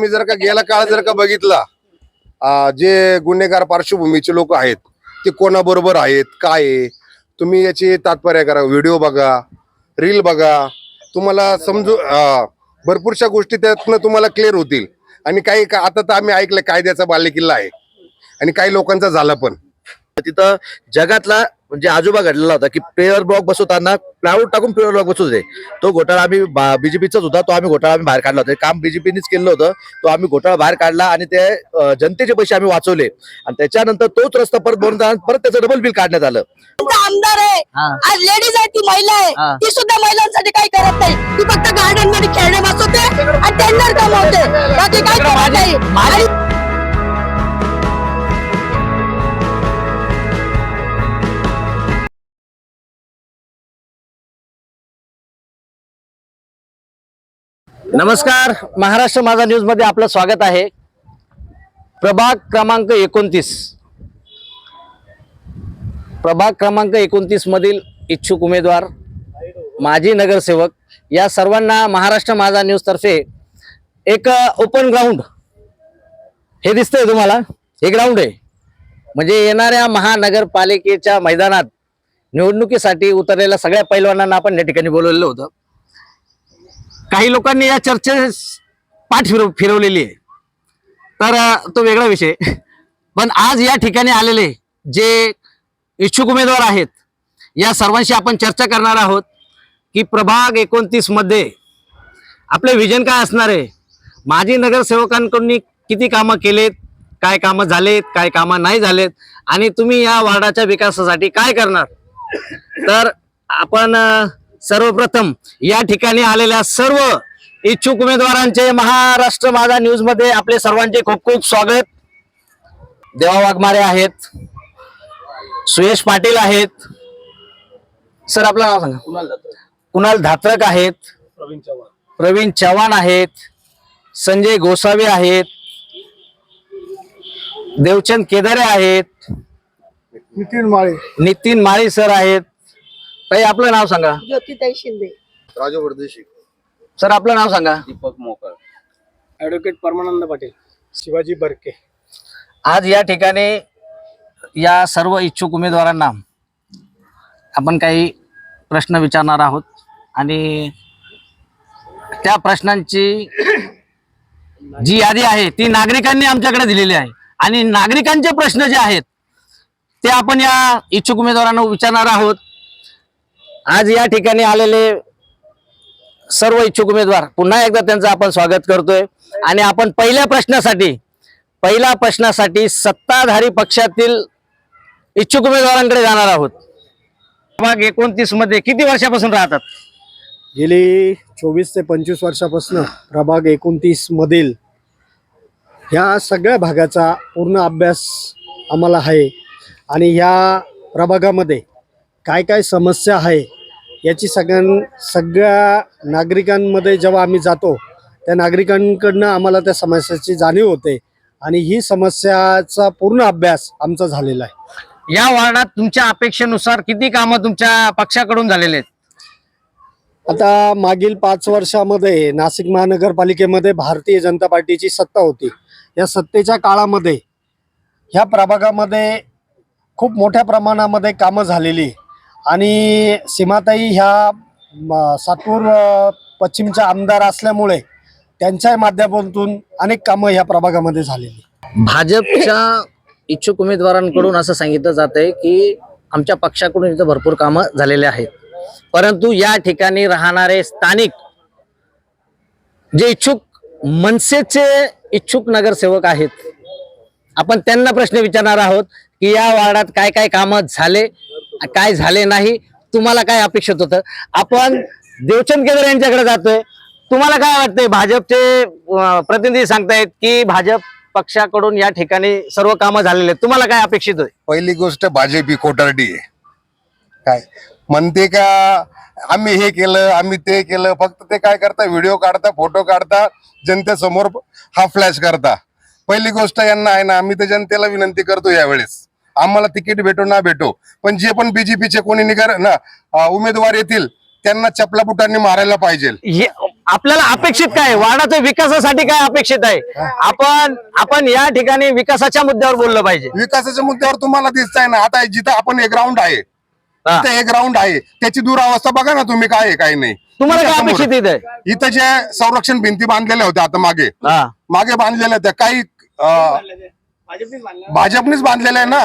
मी जर का गेला काळ जर का बघितला, जे गुन्हेगार पार्श्वभूमीचे लोक आहेत ते कोणाबरोबर आहेत, काय आहे, तुम्ही याची तात्पर्य करा, व्हिडिओ बघा, रील बघा, तुम्हाला समजू भरपूरशा गोष्टी त्यातनं तुम्हाला क्लिअर होतील. आणि काही आता तर आम्ही ऐकलं कायद्याचा बालेकिल्ला आहे आणि काही लोकांचा झाला पण. तिथं जगातला म्हणजे आजोबा घडलेला होता की प्लेअर ब्लॉक बसवताना प्लायवूड टाकून प्लेअर ब्लॉक बसवत होते. तो घोटाळा आम्ही बीजेपीचाच होता, तो आम्ही घोटाळा बाहेर काढला होता. काम बीजेपीनेच केलं होतं, तो आम्ही घोटाळा बाहेर काढला आणि ते जनतेचे पैसे आम्ही वाचवले आणि त्याच्यानंतर तोच रस्ता परत बनवून परत त्याचं डबल बिल काढण्यात आलं. आमदार आहे, आज लेडीज आहे, ती महिला आहे, ती सुद्धा महिलांसाठी काही करत नाही. ती फक्त गार्डन मध्ये खेळणे बसवते आणि टेंडर कमवते, बाकी काही करत नाही. नमस्कार, महाराष्ट्र माझा न्यूज मध्ये आपलं स्वागत आहे. प्रभाग क्रमांक 29 मधील इच्छुक उमेदवार, माजी नगरसेवक या सर्वांना महाराष्ट्र माझा न्यूज तर्फे एक ओपन ग्राउंड, हे दिसतंय तुम्हाला, हे ग्राउंड आहे. म्हणजे येणाऱ्या महानगरपालिकेच्या मैदानात निवडणुकीसाठी उतरलेल्या सगळ्या पैलवानांना आपण या ठिकाणी बोलवलेलं होतं. काही लोकांनी या चर्चेस पाठ फिरवलेली आहे, तर तो वेगळा विषय. पण आज या ठिकाणी आलेले जे इच्छुक उमेदवार आहेत, या सर्वांशी आपण चर्चा करणार आहोत की प्रभाग 29 मध्ये आपले विजन काय असणार आहे, माजी नगरसेवकांकडून किती कामं केलेत, काय कामं झालेत, काय कामं नाही झालेत, आणि तुम्ही या वार्डाच्या विकासासाठी काय करणार. तर आपण सर्वप्रथम या ठिकाणी आलेल्या सर्व इच्छुक उमेदवारांचे महाराष्ट्र माझा न्यूज मध्ये आपले सर्वांचे खूप खूप स्वागत. देवा वाघमारे आहेत, सुयश पाटील आहेत, सर आपलं नाव सांगा. कुणाल धात्रक आहेत, प्रवीण चव्हाण आहेत, संजय गोसावी आहेत, देवचंद केदारे आहेत, नितीन माळी सर आहेत. ताई आपलं नाव सांगा. ज्योतिताई शिंदे. राजू परदेशी. सर आपलं नाव सांगा. दीपक मोकर. ऍडव्होकेट परमानंद पाटील. शिवाजी बरके. आज या ठिकाणी या सर्व इच्छुक उमेदवारांना आपण काही प्रश्न विचारणार आहोत आणि त्या प्रश्नांची जी यादी आहे ती नागरिकांनी आमच्याकडे दिलेली आहे आणि नागरिकांचे प्रश्न जे आहेत ते आपण या इच्छुक उमेदवारांना विचारणार आहोत. आज या ठिकाणी आलेले सर्व इच्छुक उमेदवार, पुन्हा एकदा त्यांचं आपण स्वागत करतोय आणि आपण पहिल्या प्रश्नासाठी सत्ताधारी पक्षातील इच्छुक उमेदवारांकडे जाणार आहोत. प्रभाग 29 मध्ये किती वर्षापासून राहतात? गेली 24 ते 25 वर्षापासून प्रभाग 29 मधील ह्या सगळ्या भागाचा पूर्ण अभ्यास आम्हाला आहे आणि ह्या प्रभागामध्ये काय काय समस्या आहे याची सगळ्या नागरिकांमध्ये जेव्हा आम्ही जातो त्या नागरिकांकडनं आम्हाला त्या समस्याची जाणीव होते आणि ही समस्याचा पूर्ण अभ्यास आमचा झालेला आहे. या वार्डात तुमच्या अपेक्षेनुसार किती कामं तुमच्या पक्षाकडून झालेले आहेत? आता मागील 5 वर्षामध्ये नाशिक महानगरपालिकेमध्ये भारतीय जनता पार्टीची सत्ता होती. या सत्तेच्या काळामध्ये ह्या प्रभागामध्ये खूप मोठ्या प्रमाणामध्ये कामं झालेली आणि सीमाताई ह्या सातूर पश्चिमच्या आमदार असल्यामुळे त्यांच्या माध्यमातून अनेक कामं ह्या प्रभागामध्ये झालेली. भाजपच्या इच्छुक उमेदवारांकडून असं सांगितलं जात आहे की आमच्या पक्षाकडून इथं भरपूर कामं झालेले आहेत, परंतु या ठिकाणी राहणारे स्थानिक जे इच्छुक मनसेचे इच्छुक नगरसेवक आहेत, आपण त्यांना प्रश्न विचारणार आहोत की या वार्डात काय काय कामं झाले, काय झाले नाही, तुम्हाला काय अपेक्षित होतं. आपण देवचंद केदारे यांच्याकडे जातोय. तुम्हाला काय वाटतंय? भाजपचे प्रतिनिधी सांगतायत की भाजप पक्षाकडून या ठिकाणी सर्व कामं झालेले आहेत, तुम्हाला काय अपेक्षित होते? पहिली गोष्ट भाजपी खोटारडी आहे. काय म्हणते का आम्ही हे केलं, आम्ही ते केलं, फक्त ते काय करता, व्हिडिओ काढता, फोटो काढता, जनतेसमोर हा फ्लॅश करता. पहिली गोष्ट यांना आहे ना, आम्ही तर जनतेला विनंती करतो यावेळेस, आम्हाला तिकीट भेटो ना भेटो, पण जे पण बीजेपीचे कोणी उमेदवार येतील त्यांना चपला बुटांनी मारायला पाहिजे. आपल्याला अपेक्षित काय आहे? वार्डाच्या विकासासाठी काय अपेक्षित आहे? आपण या ठिकाणी विकासाच्या मुद्द्यावर बोललं पाहिजे. विकासाच्या मुद्द्यावर तुम्हाला दिसतंय ना, आता जिथं आपण एक ग्राउंड आहे, हा. तिथं एक ग्राउंड आहे, त्याची दुरावस्था बघा ना तुम्ही, काय आहे काय नाही. तुम्हाला काय त्याच्यामुळं. अपेक्षित आहे? इथं जे संरक्षण भिंती बांधलेल्या होत्या आता मागे बांधलेल्या होत्या, काही भाजपनीच बांधलेल्या आहे ना,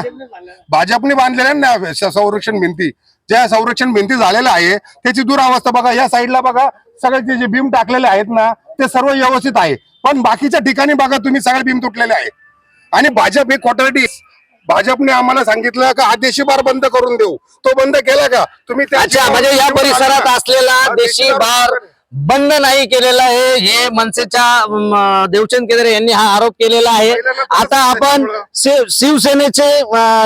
भाजपने बांधलेल्या आहे ना संरक्षण भिंती. ज्या संरक्षण भिंती झालेल्या आहे त्याची दुरावस्था बघा. या साईडला बघा, सगळे ते जे बीम टाकलेले आहेत ना ते सर्व व्यवस्थित आहे, पण बाकीच्या ठिकाणी बघा तुम्ही सगळे बीम तुटलेले आहेत. आणि भाजप हे खोटारडी. भाजपने आम्हाला सांगितलं का हा देशी बार बंद करून देऊ, तो बंद केला का तुम्ही? अच्छा, म्हणजे या परिसरात असलेला देशी बार बंद नाही केलेला आहे, हे मनसेच्या देवचंद केदारे यांनी हा आरोप केलेला आहे. आता आपण शिवसेनेचे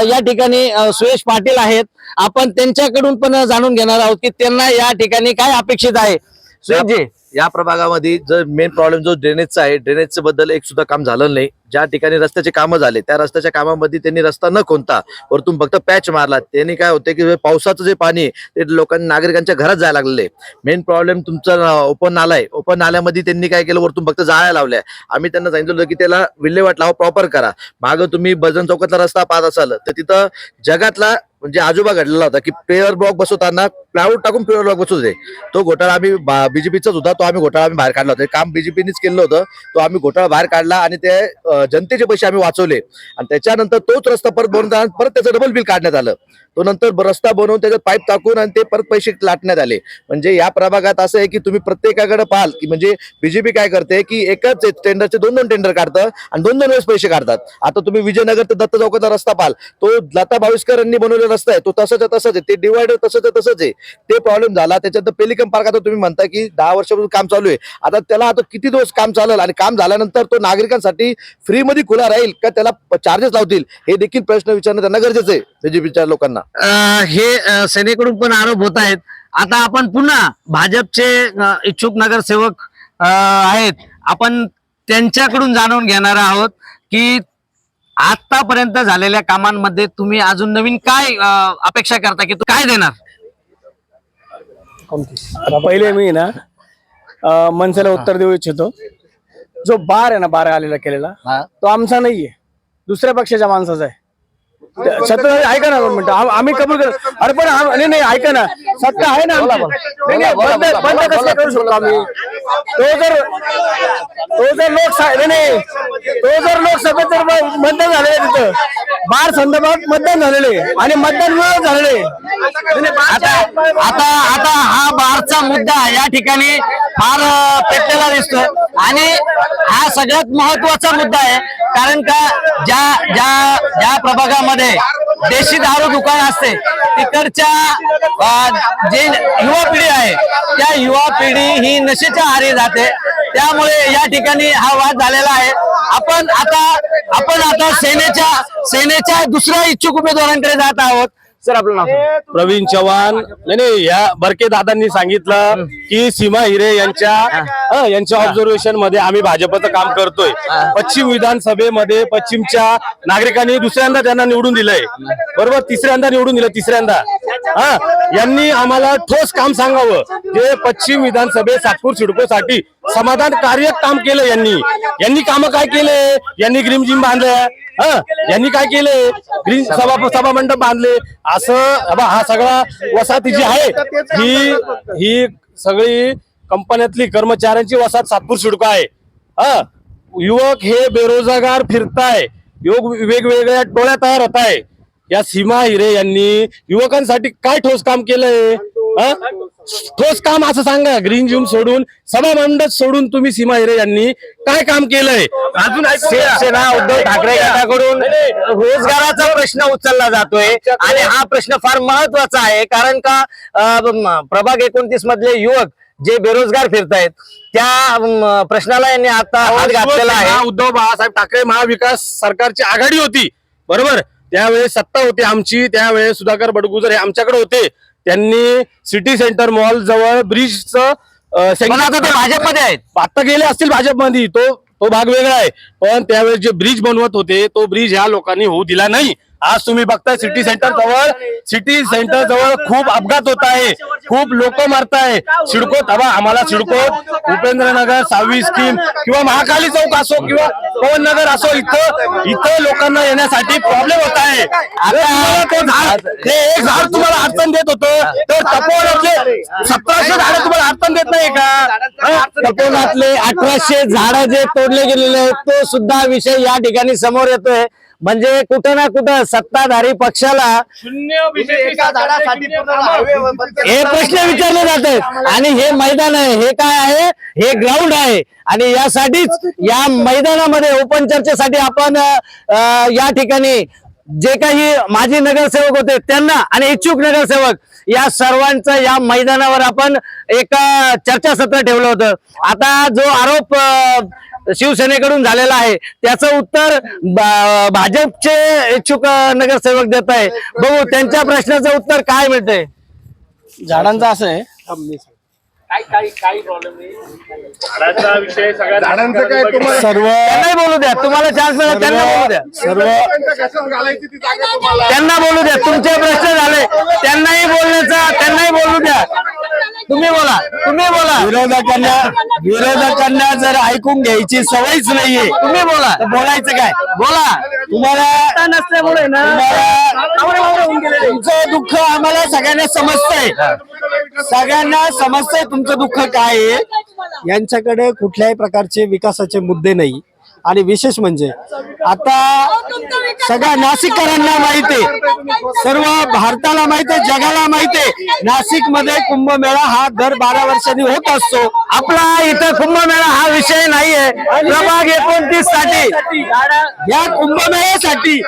या ठिकाणी सुयश पाटील आहेत, आपण त्यांच्याकडून पण जाणून घेणार आहोत की त्यांना या ठिकाणी काय अपेक्षित आहे. सुयशजी, या प्रभागामध्ये जर मेन प्रॉब्लेम जो ड्रेनेजचा आहे, ड्रेनेजच्या बद्दल एक सुद्धा काम झालं नाही. ज्या ठिकाणी रस्त्याचे कामं झाले त्या रस्त्याच्या कामामध्ये त्यांनी रस्ता न कोणता वरतून फक्त पॅच मारला. त्यांनी काय होते की पावसाचं जे पाणी आहे ते लोकांना नागरिकांच्या घरात जायला लागलेले. मेन प्रॉब्लेम तुमचा ओपन नाला आहे. ओपन नाल्यामध्ये त्यांनी काय केलं, वरतून फक्त जाळ्या लावल्या. आम्ही त्यांना सांगितलं होतं की त्याला विल्हेवाट लावा, प्रॉपर करा. मागं तुम्ही बजन चौकातला रस्ता पाहत असाल तर तिथं जगातला म्हणजे आजोबा घडलेला होता की पेअर ब्लॉक बसवताना प्लायवूड टाकून पेअर ब्लॉक बसवत होते. तो घोटाळा आम्ही बीजेपीचाच होता, तो आम्ही घोटाळा आम्ही बाहेर काढला होता. काम बीजेपीनेच केलं होतं, तो आम्ही घोटाळा बाहेर काढला आणि ते जनतेचे पैसे आम्ही वाचवले. आणि त्याच्यानंतर तोच रस्ता परत बनवून परत त्याचं डबल बिल काढण्यात आलं. तो नंतर रस्ता बनवून त्याच्यात पाईप टाकून आणि ते परत पैसे लाटण्यात आले. म्हणजे या प्रभागात असं आहे की तुम्ही प्रत्येकाकडे पाहाल की म्हणजे बीजेपी काय करते की एकच टेंडरचे दोन टेंडर काढतं आणि दोन वेळेस पैसे काढतात. आता तुम्ही विजयनगर ते दत्त चौकाचा रस्ता पाहाल, तो लता भाविस्कर यांनी बनवलेला रस्ता आहे, तो तसंच आहे, ते डिवायडर तसंच आहे. ते प्रॉब्लेम झाला. त्याच्यानंतर पेलिकम पार्क आता तुम्ही म्हणता की 10 वर्षापासून काम चालू आहे. आता त्याला आता किती दिवस काम चालेल आणि काम झाल्यानंतर तो नागरिकांसाठी फ्री मध्ये खुला राहील का त्याला चार्जेस लावतील, हे देखील प्रश्न विचारणं त्यांना गरजेचं आहे बीजेपीच्या लोकांना. हे सेनेकडून पण आरोप होत आहेत. आता आपण पुन्हा भाजपचे इच्छुक नगरसेवक आहेत, आपण त्यांच्याकडून जाणून घेणार आहोत की आतापर्यंत झालेल्या कामांमध्ये तुम्ही अजून नवीन काय अपेक्षा करता की काय देणार? पहिले मी ना मनसेला उत्तर देऊ इच्छितो. जो बार आहे ना, बार आलेला केलेला, तो आमचा नाहीये, दुसऱ्या पक्षाच्या माणसाचा आहे. छत्रपती ऐका ना 2 मिनिटं, आम्ही कबूल कर. अरे पण नाही ऐका ना, सत्ता आहे ना आमची. बंद कसं करू शकतो आम्ही? तो जर लोकसभेत जर मतदान झालेलं तिथं बार संदर्भात मतदान झालेले आणि मतदान विरोध झालेले. आता हा बारचा मुद्दा या ठिकाणी फार पेटलेला दिसतोय आणि हा सगळ्यात महत्वाचा मुद्दा आहे. कारण का ज्या प्रभागामध्ये देशी दारू दुकान असते तिकडच्या जे युवा पिढी आहे त्या युवा पिढी ही नशेच्या आहारी जाते. त्यामुळे या ठिकाणी हा वाद झालेला आहे. आपण आता सेनेच्या दुसऱ्या इच्छुक उमेदवारांकडे जात आहोत. सर, आपलं नाव? प्रवीण चव्हाण. नाही, या बरके दादांनी सांगितलं की सीमा हिरे यांच्या ऑब्झर्वेशन मध्ये आम्ही भाजपचं काम करतोय. पश्चिम विधानसभेमध्ये पश्चिमच्या नागरिकांनी दुसऱ्यांदा त्यांना निवडून दिलंय, बरोबर, तिसऱ्यांदा निवडून दिलं, तिसऱ्यांदा. यांनी आम्हाला ठोस काम सांगावं. जे पश्चिम विधानसभे सातपूर सिडकोसाठी समाधानकारक काम केलं यांनी कामं काय केले? यांनी ग्रीन जिम बांधल्या, यांनी काय केले? ग्रीन सभा मंडप बांधले. असं हा सगळा वसाहती जी आहे ही सगळी कंपन्यातली कर्मचाऱ्यांची वसाहत सातपूर सिडको आहे. युवक हे बेरोजगार फिरताय, वेगवेगळ्या टोळ्या तयार होत आहे. या सीमा हिरे यांनी युवकांसाठी काय ठोस काम केलंय? ठोस काम असं सांगा. ग्रीन जिम सोडून, सभा मंडप सोडून तुम्ही सीमा हिरे यांनी काय काम केलंय? अजून शिवसेना उद्धव ठाकरे गटाकडून रोजगाराचा प्रश्न उचलला जातोय आणि हा प्रश्न फार महत्वाचा आहे. कारण का प्रभाग 29 मधले युवक जे बेरोजगार फिरतायत त्या प्रश्नाला यांनी आता हात घातलेला आहे. उद्धव बाळासाहेब ठाकरे महाविकास सरकारची आघाडी होती, बरोबर, त्यावेळेस सत्ता होती आमची. त्यावेळेस सुधाकर बडगुजर हे आमच्याकडे होते. त्यांनी सिटी सेंटर मॉल जवळ ब्रिजचं भाजपमध्ये आहेत, आता गेले असतील भाजपमध्ये, तो भाग वेगळा आहे. पण त्यावेळेस जे ब्रिज बनवत होते तो ब्रिज ह्या लोकांनी होऊ दिला नाही. आज तुम्ही बघताय सिटी सेंटर जवळ खूप अपघात होत आहे, खूप लोक मरताय. सिडको आम्हाला सिडको उपेंद्रनगर 6वी स्कीम किंवा महाकाली चौक असो किंवा पवन नगर असो, इथं लोकांना येण्यासाठी प्रॉब्लेम होत आहे. ते एक झाड तुम्हाला अडचण देत होतं, तर तपोवनातले 1700 झाडं तुम्हाला अडचण देत नाही का? तपोवनातले 1800 झाडं जे तोडले गेलेले आहेत तो सुद्धा विषय या ठिकाणी समोर येतोय. म्हणजे कुठं ना कुठं सत्ताधारी पक्षाला हे प्रश्न विचारले जाते. आणि हे मैदान आहे, हे काय आहे, हे ग्राउंड आहे. आणि यासाठीच या मैदानामध्ये ओपन चर्चेसाठी आपण या ठिकाणी जे काही माजी नगरसेवक होते त्यांना आणि इच्छुक नगरसेवक या सर्वांचं या मैदानावर आपण एक चर्चासत्र ठेवलं होतं. आता जो आरोप शिवसेनेकडून झालेला आहे त्याचं उत्तर भाजपचे इच्छुक नगरसेवक देत आहे. बघू त्यांच्या प्रश्नाचं उत्तर काय मिळतंय. झाडांचं असं आहे, झाडांचं काय तुम्हाला त्यांनाही बोलू द्या, तुम्हाला चान्स मिळाला त्यांना बोलू द्या, त्यांना बोलू द्या. तुमचे प्रश्न झाले त्यांनाही बोलू द्या. तुम्ही बोला. विरोधकांना जर ऐकून घ्यायची सवयच नाहीये, तुम्ही बोला. तर बोलायचं काय? बोला. तुम्हाला नसल्यामुळे ना तुमचं दुःख आम्हाला सगळ्यांना समजतंय तुमचं दुःख काय आहे. यांच्याकडे कुठल्याही प्रकारचे विकासाचे मुद्दे नाही. आणि विशेष म्हणजे आता सगळ्या नाशिककरांना माहिती आहे, सर्व भारताला माहिती आहे, जगाला माहिती आहे, नाशिक मध्ये कुंभमेळा हा दर 12 वर्षांनी होत असतो. आपला इथं कुंभमेळा हा विषय नाहीये. प्रभाग 29 साठी, या कुंभमेळ्यासाठी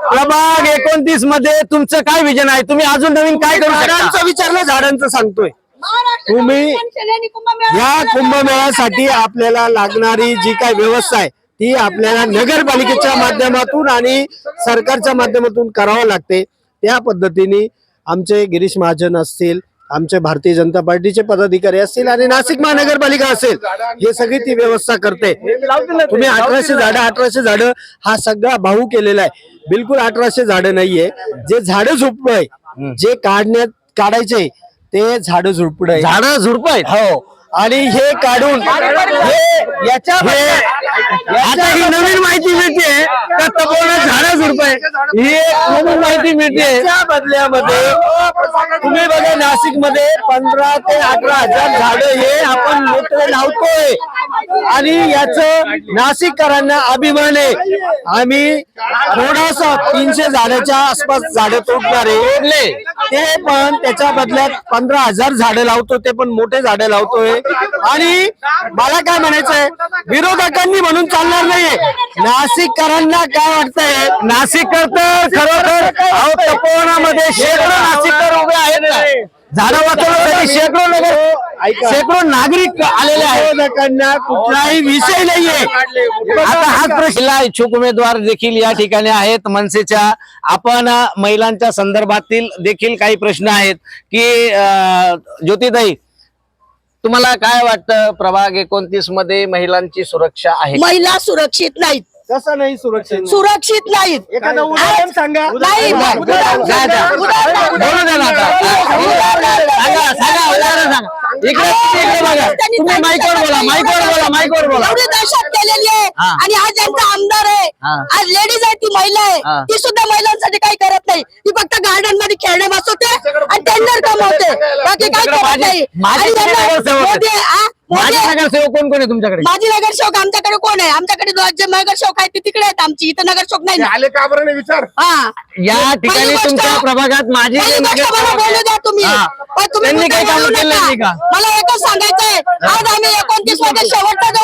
प्रभाग 29 मध्ये तुमचं काय विजन आहे? तुम्ही अजून नवीन काय करू शकता? झाडांचं विचारलं, झाडांचं सांगतोय. तुम्ही या कुंभमेळ्यासाठी आपल्याला लागणारी जी काही व्यवस्था आहे ती आपल्याला नगरपालिकेच्या माध्यमातून आणि सरकारच्या माध्यमातून करावं लागते. त्या पद्धतीने आमचे गिरीश महाजन असतील, आमचे भारतीय जनता पार्टीचे पदाधिकारी असतील आणि नाशिक महानगरपालिका असेल, हे सगळी ती व्यवस्था करते. तुम्ही 1800 झाडं हा सगळा भाऊ केलेला आहे. बिलकुल 1800 झाडं नाहीये. जे झाडं झुडपं आहे, जे काढायचे ते झाडं झुडपं आहे. झाडं झुडप आहेत. हो. आणि हे काढून आता ही नवीन माहिती मिळते का तपोवनात झाडं झुडप आहे, ही नवीन माहिती मिळते. याच्या बदल्यामध्ये तुम्ही बघा नाशिक मध्ये 15 ते 18 हजार झाडं हे आपण मोठे लावतोय. आणि याच नाशिककरांना अभिमान आहे. आम्ही थोडासा 300 झाडाच्या आसपास झाडं तोडले, ते पण त्याच्या बदल्यात 15,000 झाडं लावतो, ते पण मोठे झाडं लावतोय. आणि मला काय म्हणायचंय, विरोधकांनी म्हणून चालणार नाहीये. नाशिककरांना काय वाटतंय, नाशिककर तर खरोखर तपोवनामध्ये शेकडो नाशिककर उभे आहेत ना. झाडं वाचवण्यासाठी शेकडो नागरिक आलेले आहेत. विरोधकांना कुठलाही विषय नाहीये. आता हाच प्रश्न इच्छुक उमेदवार देखील या ठिकाणी आहेत मनसेच्या. आपण महिलांच्या संदर्भातील देखील काही प्रश्न आहेत की ज्योतिताई, तुम्हाला काय वाटतं प्रभाग 29 मध्ये महिलांची सुरक्षा आहे? महिला सुरक्षित नाहीत. कसं नाही सुरक्षित? सुरक्षित नाहीत. एखादं उदाहरण सांगा. नाही. बोलू द्या ना आता. सांगा, उदाहरण सांगा. इकडे बघा, तुम्ही माईकवर बोला. एवढी दहशत केलेली आहे. हा. आणि आज ज्यांचा आमदार आहे, आज लेडीज आहे, ती महिला हा. आहे, ती सुद्धा महिलांसाठी काही करत नाही. ती फक्त गार्डन मध्ये खेळणे बसवते आणि टेंडर कमवते, बाकी काही करत नाही. आणि माजी नगरसेवक कोण कोण आहे तुमच्याकडे? माझी नगरसेवक आमच्याकडे कोण आहे? आमच्याकडे जे नगरसेवक आहेत ते तिकडे आहेत. आमची इथं नगरसेवक नाही. आले का बरं नाही विचार. हा. या ठिकाणी पहिली गोष्ट- तुमच्या प्रभागात माझी पहिली गोष्ट मला बोलू द्या तुम्ही. पण तुम्ही त्यांनी काही मुद्दा काम बोलू केलं नका. नाही का? मला एकच सांगायचंय, आज आम्ही 29 मध्ये शेवटचा जो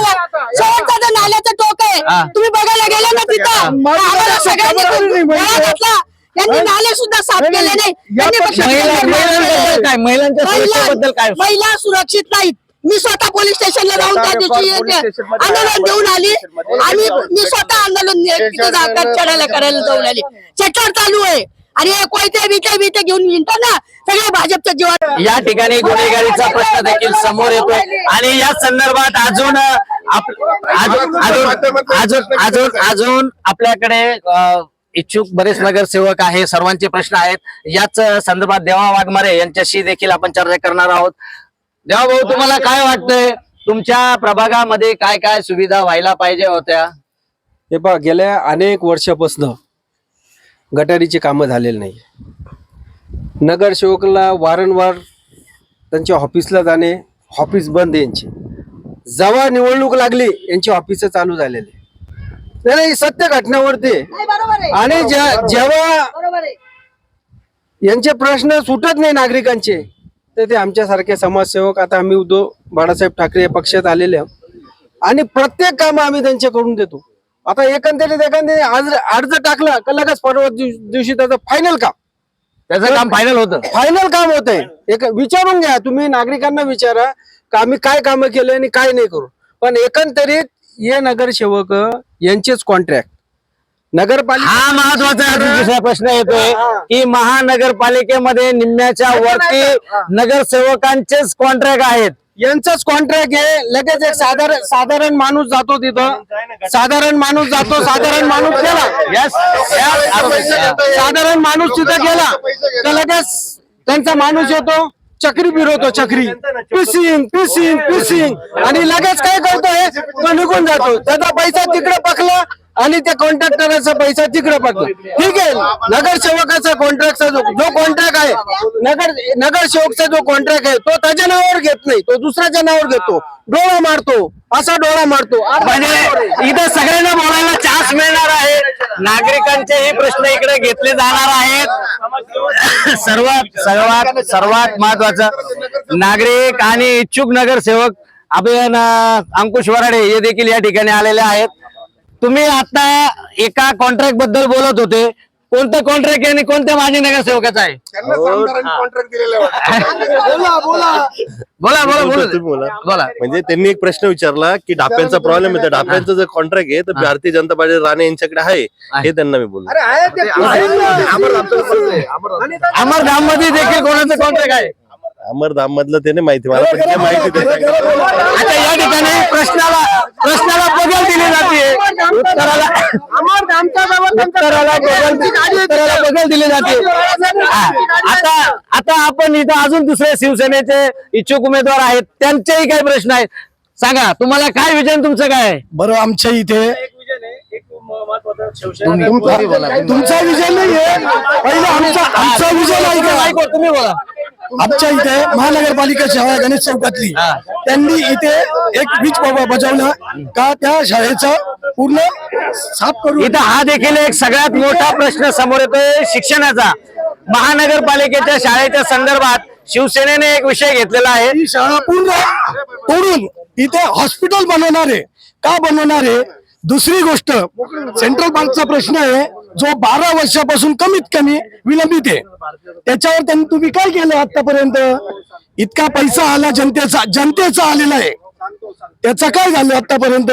नाल्याचं टोक आहे, तुम्ही बघायला गेले ना तिथं, आम्हाला सगळ्यांनी गोळा घातला. यांनी नाले सुद्धा साफ केले नाही. यांनी फक्त महिलांबद्दल काय, महिलांच्या सुरक्षेबद्दल काय? महिला सुरक्षित नाहीत. मी स्वतः पोलीस स्टेशनला जाऊन त्या दिवशी आंदोलन देऊन आली. आणि मी स्वतः आंदोलन चढायला करायला जाऊन आली. चक्कर चालू आहे. आणि कोयते बिटे घेऊन येतो ना सगळे भाजपच्या जीवात. या ठिकाणी गुन्हेगारीचा प्रश्न देखील समोर येतोय. आणि या संदर्भात अजून आपल्याकडे इच्छुक बरेच नगरसेवक आहे, सर्वांचे प्रश्न आहेत. याच संदर्भात देवा वाघमारे यांच्याशी देखील आपण चर्चा करणार आहोत. देवा भाऊ, तुम्हाला काय वाटतंय, तुमच्या प्रभागामध्ये काय काय सुविधा व्हायला पाहिजे होत्या? हे पहा, गेल्या अनेक वर्षापासून गटारीची कामं झालेली नाही. नगरसेवकाला वारंवार त्यांच्या ऑफिसला जाणे, ऑफिस बंद यांची. जेव्हा निवडणूक लागली यांची ऑफिस चालू झालेली. नाही, सत्य घटनावरती आहे. आणि जेव्हा यांचे प्रश्न सुटत नाही नागरिकांचे, तर ते आमच्यासारखे समाजसेवक, आता आम्ही उद्धव बाळासाहेब ठाकरे या पक्षात आलेले आहोत आणि प्रत्येक काम आम्ही त्यांचे करून देतो. आता एकंदरीत आज अर्ज टाकला का लगेच परवा दिवशी त्याचं फायनल काम फायनल होतं. फायनल काम होत आहे. एक विचारून घ्या, तुम्ही नागरिकांना विचारा का आम्ही काय कामं केले आणि काय नाही करू. पण एकंदरीत हे नगरसेवक यांचेच कॉन्ट्रॅक्ट नगरपालिका. हा महत्वाचा दुसरा प्रश्न येतोय की महानगरपालिकेमध्ये निम्म्याच्या वरती नगरसेवकांचेच कॉन्ट्रॅक्ट आहेत. यांचंच कॉन्ट्रॅक्ट आहे. लगेच एक साधारण माणूस जातो तिथं, साधारण माणूस गेला, साधारण माणूस तिथं गेला तर लगेच त्यांचा माणूस येतो, चक्री फिरवतो, चक्री पिसिंग आणि लगेच काय करतोय, तो निघून जातो. त्याचा पैसा तिकडे पकला आणि त्या कॉन्ट्रॅक्टरचा पैसा तिकडे पकला. ठीक आहे, नगरसेवकाचा कॉन्ट्रॅक्टचा जो कॉन्ट्रॅक्ट आहे, नगरसेवकचा जो कॉन्ट्रॅक्ट आहे तो त्याच्या नावावर घेत नाही, तो दुसऱ्याच्या नावावर घेतो, डोळा मारतो, असा डोळा मारतो. म्हणजे इथं सगळ्यांना बोलायला चान्स मिळणार आहे. नागरिकांचेही प्रश्न इकडे घेतले जाणार आहेत. सर्वात महत्वाचं, नागरिक आणि इच्छुक नगरसेवक अभियान अंकुश वराडे हे देखील या ठिकाणी आलेले आहेत. तुम्ही आता एका कॉन्ट्रॅक्ट बद्दल बोलत होते, कोणतं कॉन्ट्रॅक्ट आहे आणि कोणत्या माजी नगरसेवकाचा आहे? बोला. म्हणजे त्यांनी एक प्रश्न विचारला की डाप्यांचा प्रॉब्लेम आहे. डाप्यांचा जर कॉन्ट्रॅक्ट आहे तर भारतीय जनता पार्टी राणे यांच्याकडे आहे, हे त्यांना मी बोललो. अमरधाम मध्ये देखील कोणाचं कॉन्ट्रॅक्ट आहे? अमरधाम मधलं त्याने माहिती, मला पण ते माहिती देते. आता या ठिकाणी प्रश्नाला बगल दिली जाते, उत्तराला बगल दिली जाते. आता आपण इथं अजून दुसरे शिवसेनेचे इच्छुक उमेदवार आहेत, त्यांचेही काही प्रश्न आहेत. सांगा, तुम्हाला काय विजन तुमचं काय आहे? बरं, आमच्या इथे तुमचा विजय नाहीये, पहिला आमचा विजय नाही. तुम्ही बोला. आमच्या इथे महानगरपालिका शाळा गणेश चौकातली, त्यांनी इथे एक वीज बजावला का त्या शाळेचा पूर्ण साफ करून. इथं हा देखील एक सगळ्यात मोठा प्रश्न समोर येतोय शिक्षणाचा. महानगरपालिकेच्या शाळेच्या संदर्भात शिवसेनेने एक विषय घेतलेला आहे. ही शाळा पूर्ण तोडून इथे हॉस्पिटल बनवणार आहे. का बनवणार आहे? दुसरी गोष्ट, सेंट्रल बँकचा प्रश्न आहे जो 12 वर्षापासून कमीत कमी विलंबित आहे. त्याच्यावर त्यांनी तुम्ही काय केलं आतापर्यंत? इतका पैसा आला जनतेचा आलेला आहे, त्याचं काय झालं आतापर्यंत?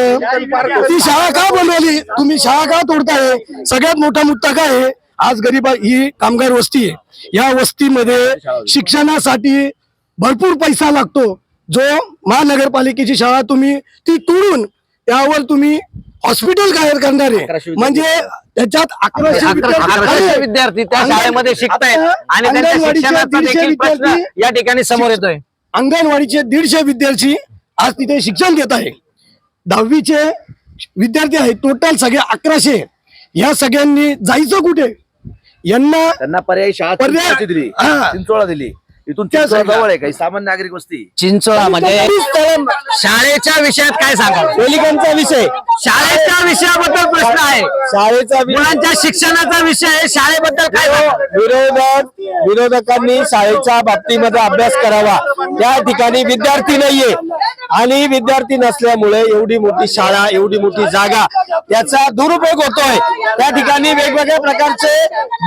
ती शाळा का बनवली तुम्ही? शाळा का तोडताय? सगळ्यात मोठा मुद्दा काय आहे? आज गरीब ही कामगार वस्ती आहे, या वस्तीमध्ये शिक्षणासाठी भरपूर पैसा लागतो. जो महानगरपालिकेची शाळा तुम्ही ती तोडून त्यावर तुम्ही हॉस्पिटल काय करणार आहे? म्हणजे त्याच्यात 1100 विद्यार्थी त्या शाळेमध्ये शिकतायत आणि त्यांच्या शिक्षणाचा देखील प्रश्न या ठिकाणी समोर येतोय. अंगणवाडीचे 150 विद्यार्थी आज तिथे शिक्षण घेत आहे. 10वीचे विद्यार्थी आहेत, टोटल सगळे 1100. या सगळ्यांनी जायचं कुठे? यांना त्यांना पर्यायी शाळा दिली, चिंचोळा दिली. इथून जवळ आहे काही सामान्य नागरिक वस्ती चिंचोळा. म्हणजे शाळेच्या विषयात काय सांगा? पोलिकांचा विषय, शाळेच्या विषयाबद्दल प्रश्न आहे, शाळेचा मुलांच्या शिक्षणाचा विषय आहे, शाळेबद्दल काय विरोधकांनी शाळेच्या बाबतीमध्ये अभ्यास करावा. त्या ठिकाणी विद्यार्थी नाहीये आणि विद्यार्थी नसल्यामुळे एवढी मोठी शाळा, एवढी मोठी जागा याचा दुरुपयोग होतोय. त्या ठिकाणी वेगवेगळ्या प्रकारचे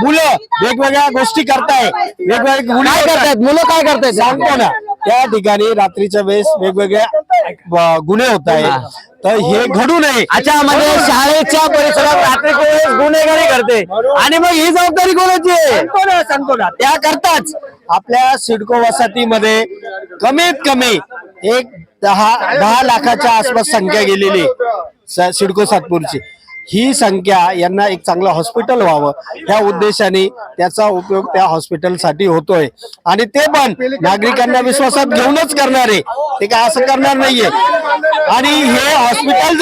मुलं वेगवेगळ्या गोष्टी करताय, वेगवेगळे गुन्हे करतायत. मुलं काय करतायत सांगतो ना, त्या ठिकाणी रात्रीच्या वेळेस वेगवेगळ्या गुन्हे होत आहेत. तर हे घडू नये. अच्छा, म्हणजे शाळेच्या परिसरात रात्री गुन्हेगारी करते आणि मग ही जबाबदारी कोणाची आहे? सांगतो ना, त्या करताच आपल्या सिडको वसाहतीमध्ये कमीत कमी एक 10 लाखाच्या आसपास संख्या गेलेली सिडको सातपूरची. ही संख्या यांना एक चांगलं हॉस्पिटल व्हावं ह्या उद्देशाने त्याचा उपयोग त्या हॉस्पिटलसाठी होतोय आणि ते पण नागरिकांना विश्वासात घेऊनच करणार आहे, ते काय असं करणार नाहीये. आणि हे हॉस्पिटल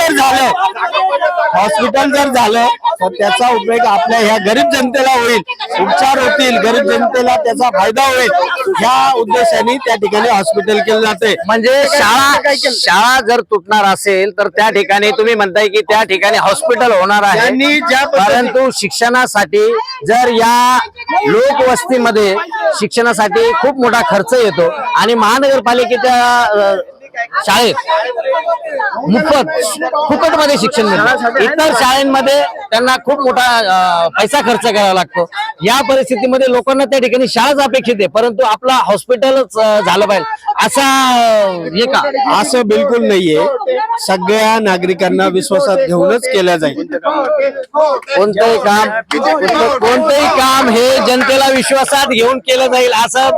जर झालं तर त्याचा उपयोग आपल्या ह्या गरीब जनतेला होईल, उपचार होतील, गरीब जनतेला त्याचा फायदा होईल ह्या उद्देशाने त्या ठिकाणी हॉस्पिटल केलं जाते. म्हणजे शाळा जर तुटणार असेल तर त्या ठिकाणी तुम्ही म्हणताय की त्या ठिकाणी हॉस्पिटल होणार आहे. त्यांनी ज्या परंतु शिक्षणासाठी जर या लोकवस्तीमध्ये शिक्षणासाठी खूप मोठा खर्च येतो आणि महानगरपालिकेच्या शाळेत फुकट मध्ये शिक्षण मिळतं, इतर शाळांमध्ये त्यांना खूप मोठा पैसा खर्च करावा लागतो. या परिस्थितीमध्ये लोकांना त्या ठिकाणी शाळाच अपेक्षित आहे, परंतु आपला हॉस्पिटलच झालं पाहिजे असा हे का? असं बिलकुल नाहीये. सगळ्या नागरिकांना विश्वासात घेऊनच केलं जाईल. कोणतंही काम हे जनतेला विश्वासात घेऊन केलं जाईल असं.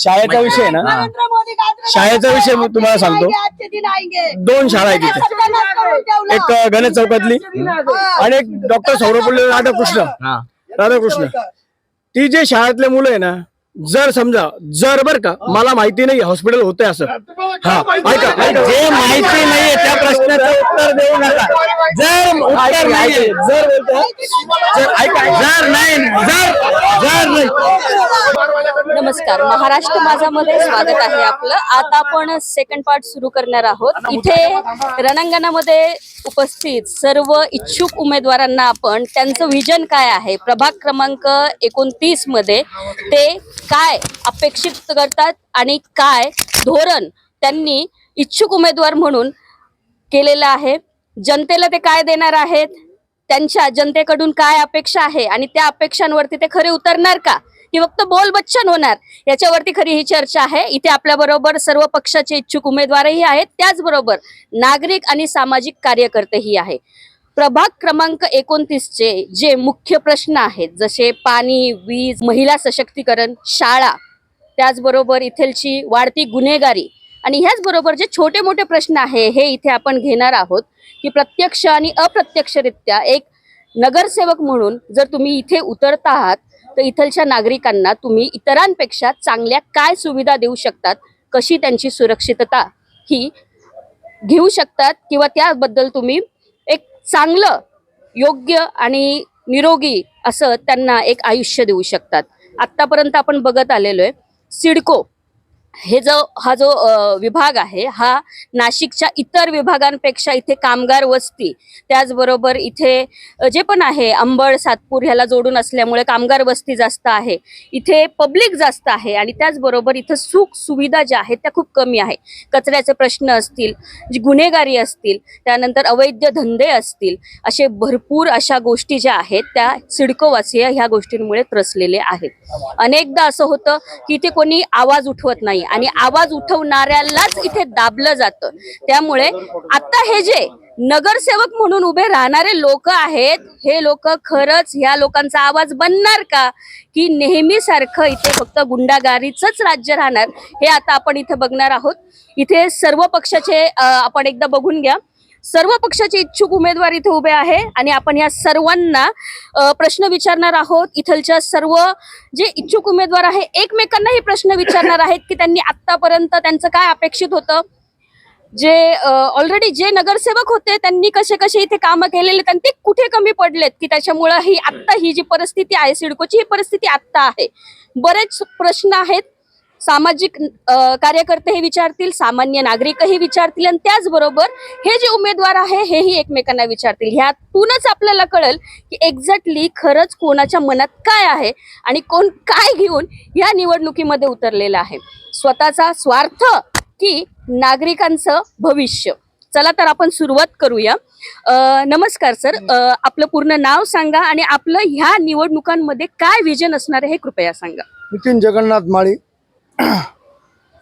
शाळेचा विषय ना, शाळेचा विषय मी तुम्हाला सांगतो. 2 शाळा आहेत तिथे, एक गणेश चौकातली आणि एक डॉक्टर सौरभल्ली राधाकृष्ण. ती जे शाळेतले मुलं आहे ना, जर बर का मला माहिती नाही हॉस्पिटल होतंय असं, हा ऐका जे माहिती नाहीये त्या प्रश्नाचं उत्तर देऊ नका. जर उत्तर नाहीये, जर नाही. नमस्कार, महाराष्ट्र माझामध्ये स्वागत आहे आपलं. आता आपण सेकंड पार्ट सुरू करणार आहोत. इथे रणांगणामध्ये उपस्थित सर्व इच्छुक उमेदवारांना आपण त्यांचं विजन काय आहे, प्रभाग क्रमांक 29 मध्ये ते काय अपेक्षित करतात आणि काय धोरण त्यांनी इच्छुक उमेदवार म्हणून केलेलं आहे, जनतेला ते काय देणार आहेत, त्यांच्या जनतेकडून काय अपेक्षा आहे आणि त्या अपेक्षांवरती ते खरे उतरणार का की फक्त बोलबच्चन होणार, याच्यावरती खरी ही चर्चा आहे. इथे आपल्या बरोबर सर्व पक्षाचे इच्छुक उमेदवारही आहेत, त्याचबरोबर नागरिक आणि सामाजिक कार्यकर्तेही आहे. प्रभाग क्रमांक 29चे जे मुख्य प्रश्न आहेत, जसे पाणी, वीज, महिला सशक्तीकरण, शाळा, त्याचबरोबर इथलची वाढती गुन्हेगारी आणि ह्याचबरोबर जे छोटे मोठे प्रश्न आहे हे इथे आपण घेणार आहोत की प्रत्यक्ष आणि अप्रत्यक्षरित्या एक नगरसेवक म्हणून जर तुम्ही इथे उतरता आहात तर इथलच्या नागरिकांना तुम्ही इतरांपेक्षा चांगल्या काय सुविधा देऊ शकतात, कशी त्यांची सुरक्षितता ही घेऊ शकतात किंवा त्याबद्दल तुम्ही एक चांगलं, योग्य आणि निरोगी असं त्यांना एक आयुष्य देऊ शकतात. आत्तापर्यंत आपण बघत आलेलो आहे सिडको हा जो विभाग आहे हा नाशिकच्या इतर विभागांपेक्षा इथे कामगार वस्ती, त्याचबरोबर इथे जे पण आहे अंबड, सातपूर ह्याला जोडून असल्यामुळे कामगार वस्ती जास्त आहे, इथे पब्लिक जास्त आहे आणि त्याचबरोबर इथं सुख सुविधा ज्या आहेत त्या खूप कमी आहे. कचऱ्याचे प्रश्न असतील, जी गुन्हेगारी असतील, त्यानंतर अवैध धंदे असतील, असे भरपूर अशा गोष्टी ज्या आहेत त्या सिडकोवासीय ह्या गोष्टींमुळे त्रसलेले आहेत. अनेकदा असं होतं की इथे कोणी आवाज उठवत नाही आणि आवाज उठवणाऱ्यालाच इथे दाबलं जातं. त्यामुळे आता हे जे नगरसेवक म्हणून उभे राहणारे लोक आहेत, हे लोक खरंच ह्या लोकांचा आवाज बनणार का की नेहमी सारखं इथे फक्त गुंडागारीचंच राज्य राहणार, हे आता आपण इथे बघणार आहोत. इथे सर्व पक्षाचे आपण एकदा बघून घ्या, सर्व पक्षाचे इच्छुक उमेदवार इथे उभे आहे आणि आपण या सर्वांना प्रश्न विचारणार आहोत. इथलच्या सर्व जे इच्छुक उमेदवार आहे एकमेकांना हे प्रश्न विचारणार आहेत की त्यांनी आतापर्यंत त्यांचं काय अपेक्षित होतं, जे ऑलरेडी जे नगरसेवक होते त्यांनी कसे कसे इथे कामं केलेले, त्यांनी कुठे कमी पडलेत की त्याच्यामुळं ही आत्ता ही जी परिस्थिती आहे सिडकोची, ही परिस्थिती आत्ता आहे. बरेच प्रश्न आहेत, सामाजिक कार्यकर्ते हे विचारतील, सामान्य नागरिकही विचारतील आणि त्याचबरोबर हे जे उमेदवार आहे हेही एकमेकांना विचारतील. ह्यातूनच आपल्याला कळेल की एक्झॅक्टली खरंच कोणाच्या मनात काय आहे आणि कोण काय घेऊन या निवडणुकीमध्ये उतरलेला आहे, स्वतःचा स्वार्थ की नागरिकांचं भविष्य. चला तर आपण सुरुवात करूया. नमस्कार सर, आपलं पूर्ण नाव सांगा आणि आपलं ह्या निवडणुकांमध्ये काय विजन असणार आहे हे कृपया सांगा. नितीन जगन्नाथ माळी.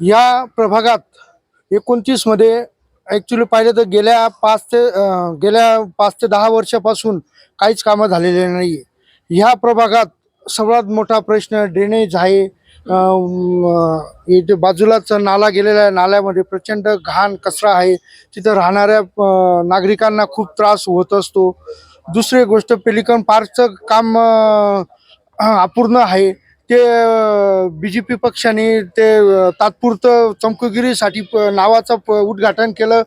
या प्रभागात 29 मध्ये ॲक्च्युली पाहिलं तर गेल्या 5 ते 10 वर्षापासून काहीच कामं झालेले नाही. ह्या प्रभागात सर्वात मोठा प्रश्न ड्रेनेज आहे, इथे बाजूलाच नाला गेलेला आहे, नाल्यामध्ये प्रचंड घाण कचरा आहे, तिथं राहणाऱ्या नागरिकांना खूप त्रास होत असतो. दुसरी गोष्ट पेलिकन पार्कचं काम अपूर्ण आहे. ते BJP पक्षाने ते तात्पुरतं चमकोगिरीसाठी नावाचं उद्घाटन केलं,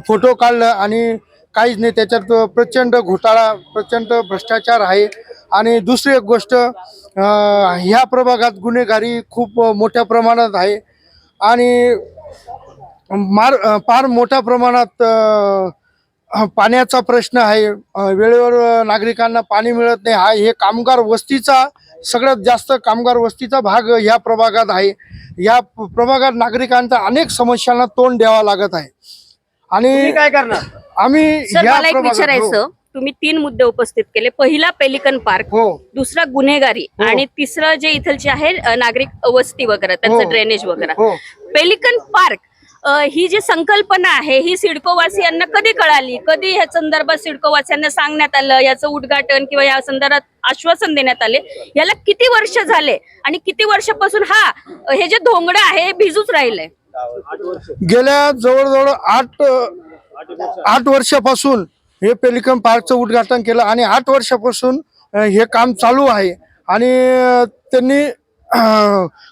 फोटो काढलं आणि काहीच नाही. त्याच्यात प्रचंड घोटाळा, प्रचंड भ्रष्टाचार आहे. आणि दुसरी एक गोष्ट, ह्या प्रभागात गुन्हेगारी खूप मोठ्या प्रमाणात आहे आणि फार मोठ्या प्रमाणात पाण्याचा प्रश्न आहे. वेळेवर नागरिकांना पाणी मिळत नाही. हे कामगार वस्तीचा सगळ्यात जास्त कामगार वस्तीचा भाग ह्या प्रभागात आहे. या प्रभागात नागरिकांचा अनेक समस्यांना तोंड द्यावा लागत आहे. आणि काय करणार? आम्ही सर ह्या मला एक प्रभागात- विचारायचं, तुम्ही 3 मुद्दे उपस्थित केले. पहिला पेलिकन पार्क, हो दुसरा गुन्हेगारी हो. आणि तिसरं जे इथलचे आहे नागरिक वस्ती वगैरे हो. त्यांचं ड्रेनेज वगैरे. हो. पेलिकन पार्क ही जी संकल्पना आहे ही सिडकोवासियांना कधी कळाली, कधी ह्या संदर्भात सिडकोवासियांना सांगण्यात आलं, याचं उद्घाटन किंवा या संदर्भात आश्वासन देण्यात आले? याला किती वर्ष झाले आणि किती वर्षापासून हे जे धोंगड आहे हे भिजूच राहिलंय? गेल्या जवळजवळ 8 वर्षापासून हे पेलिकन पार्कचं उद्घाटन केलं आणि 8 वर्षापासून हे काम चालू आहे. आणि त्यांनी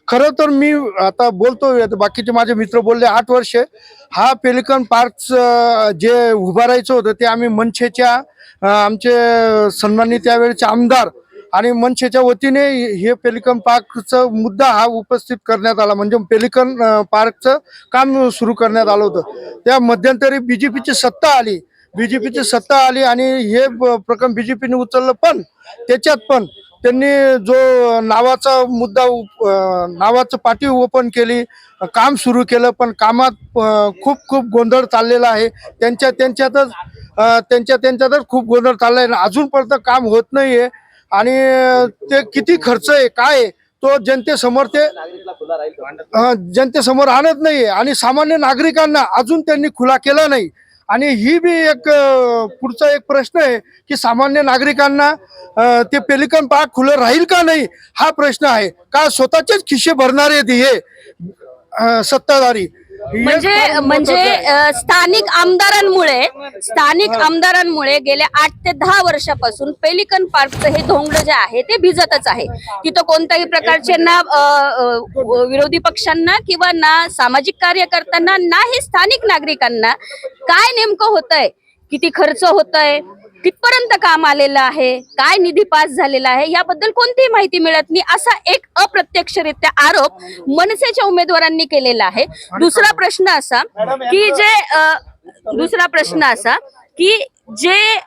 खरं तर मी आता बोलतोय, आता बाकीचे माझे मित्र बोलले 8 वर्षे. हा पेलिकन पार्कचं जे उभारायचं होतं ते आम्ही मनसेच्या आमचे सन्मानित त्यावेळेचे आमदार आणि मनसेच्या वतीने हे पेलिकन पार्कचा मुद्दा हा उपस्थित करण्यात आला. म्हणजे पेलिकन पार्कचं काम सुरू करण्यात आलं होतं. त्या मध्यंतरी BJPची सत्ता आली आणि हे प्रकरण BJPने उचललं. पण त्याच्यात पण त्यांनी जो नावाचं पाटी ओपन केली, काम सुरू केलं. पण कामात खूप गोंधळ चाललेला आहे. त्यांच्यातच खूप गोंधळ चाललाय आहे. अजूनपर्यंत काम होत नाहीये आणि ते किती खर्च आहे काय आहे, तो जनतेसमोर आणत नाहीये आणि सामान्य नागरिकांना अजून त्यांनी खुला केला नाही. आणि ही बी एक पुढचा एक प्रश्न आहे की सामान्य नागरिकांना ते पेलिकन पार्क खुलं राहील का नाही हा प्रश्न आहे. का स्वतःचेच खिशे भरणारे हे सत्ताधारी. म्हणजे स्थानिक आमदारांमुळे गेल्या 8 ते 10 वर्षापासून पेलिकन पार्कचं हे धोंगड जे आहे ते भिजतच आहे. तिथं कोणत्याही प्रकारचे ना विरोधी पक्षांना किंवा ना सामाजिक कार्यकर्त्यांना ना हे स्थानिक नागरिकांना काय नेमकं होतंय, किती खर्च होतोय, कितपर्यंत काम आलेलं आहे, काय निधी पास झालेला आहे याबद्दल कोणतीही माहिती मिळत नाही, असा एक अप्रत्यक्षरित्या आरोप मनसेच्या उमेदवारांनी केलेला आहे. दुसरा प्रश्न असा की जे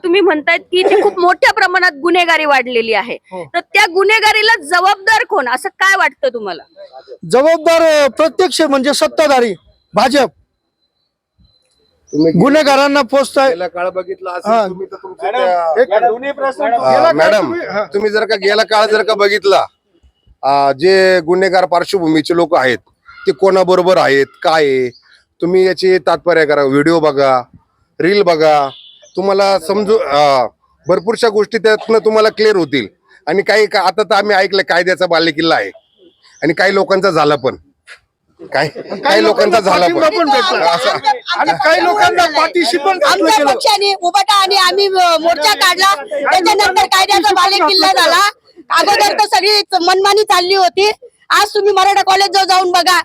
तुम्ही म्हणतायत की जे खूप मोठ्या प्रमाणात गुन्हेगारी वाढलेली आहे, तर त्या गुन्हेगारीला जबाबदार कोण, असं काय वाटतं तुम्हाला? जबाबदार प्रत्यक्ष म्हणजे सत्ताधारी भाजप गुन्हेगारांना पोचताय. काळ बघितला असेल तुम्ही तर मॅडम, तुम्ही जर का गेला काळ जर का बघितला, जे गुन्हेगार पार्श्वभूमीचे लोक आहेत ते कोणाबरोबर आहेत काय आहे, तुम्ही याची तात्पर्य करा. व्हिडिओ बघा, रील बघा, तुम्हाला समजू भरपूरशा गोष्टी त्यातनं तुम्हाला क्लिअर होतील. आणि आता तर आम्ही ऐकलं कायद्याचा बालेकिल्ला आहे आणि काही लोकांचा झाला पण काही लोकांचा झाला पण आणि काही लोकांना पाठीशी पण आमच्या पक्षाने उभाटा आणि आम्ही मोर्चा काढला. त्याच्यानंतर कायद्याचा बालेकिल्ला झाला. अगोदर तर सगळी मनमानी चालली होती. आज तुम्ही मराठा कॉलेज जाऊन बघा,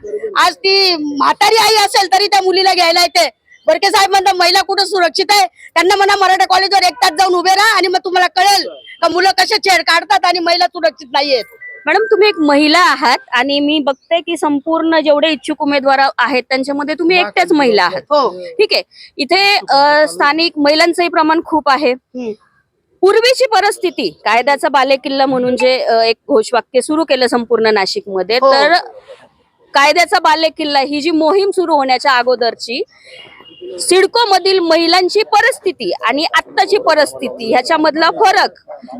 आज ती म्हातारी आई असेल तरी त्या मुलीला घ्यायला येते. बरके साहेब म्हणतात महिला कुठं सुरक्षित आहे, त्यांना म्हणा मराठा कॉलेजवर 1 तास जाऊन उभे राहा आणि मग तुम्हाला कळेल का मुलं कसे छेड काढतात आणि महिला सुरक्षित नाहीयेत. मॅडम, तुम्ही एक महिला आहात आणि मी बघते की संपूर्ण जेवढे इच्छुक उमेदवार आहेत त्यांच्यामध्ये तुम्ही एकट्याच महिला आहात. हो. ठीक आहे. इथे स्थानिक महिलांचंही प्रमाण खूप आहे. पूर्वीची परिस्थिती, कायद्याचा बालेकिल्ला म्हणून जे एक घोषवाक्य सुरू केलं संपूर्ण नाशिकमध्ये, हो. तर कायद्याचा बालेकिल्ला ही जी मोहीम सुरू होण्याच्या अगोदरची सिडको मधील महिलांची परिस्थिती आणि आत्ताची परिस्थिती ह्याच्यामधला फरक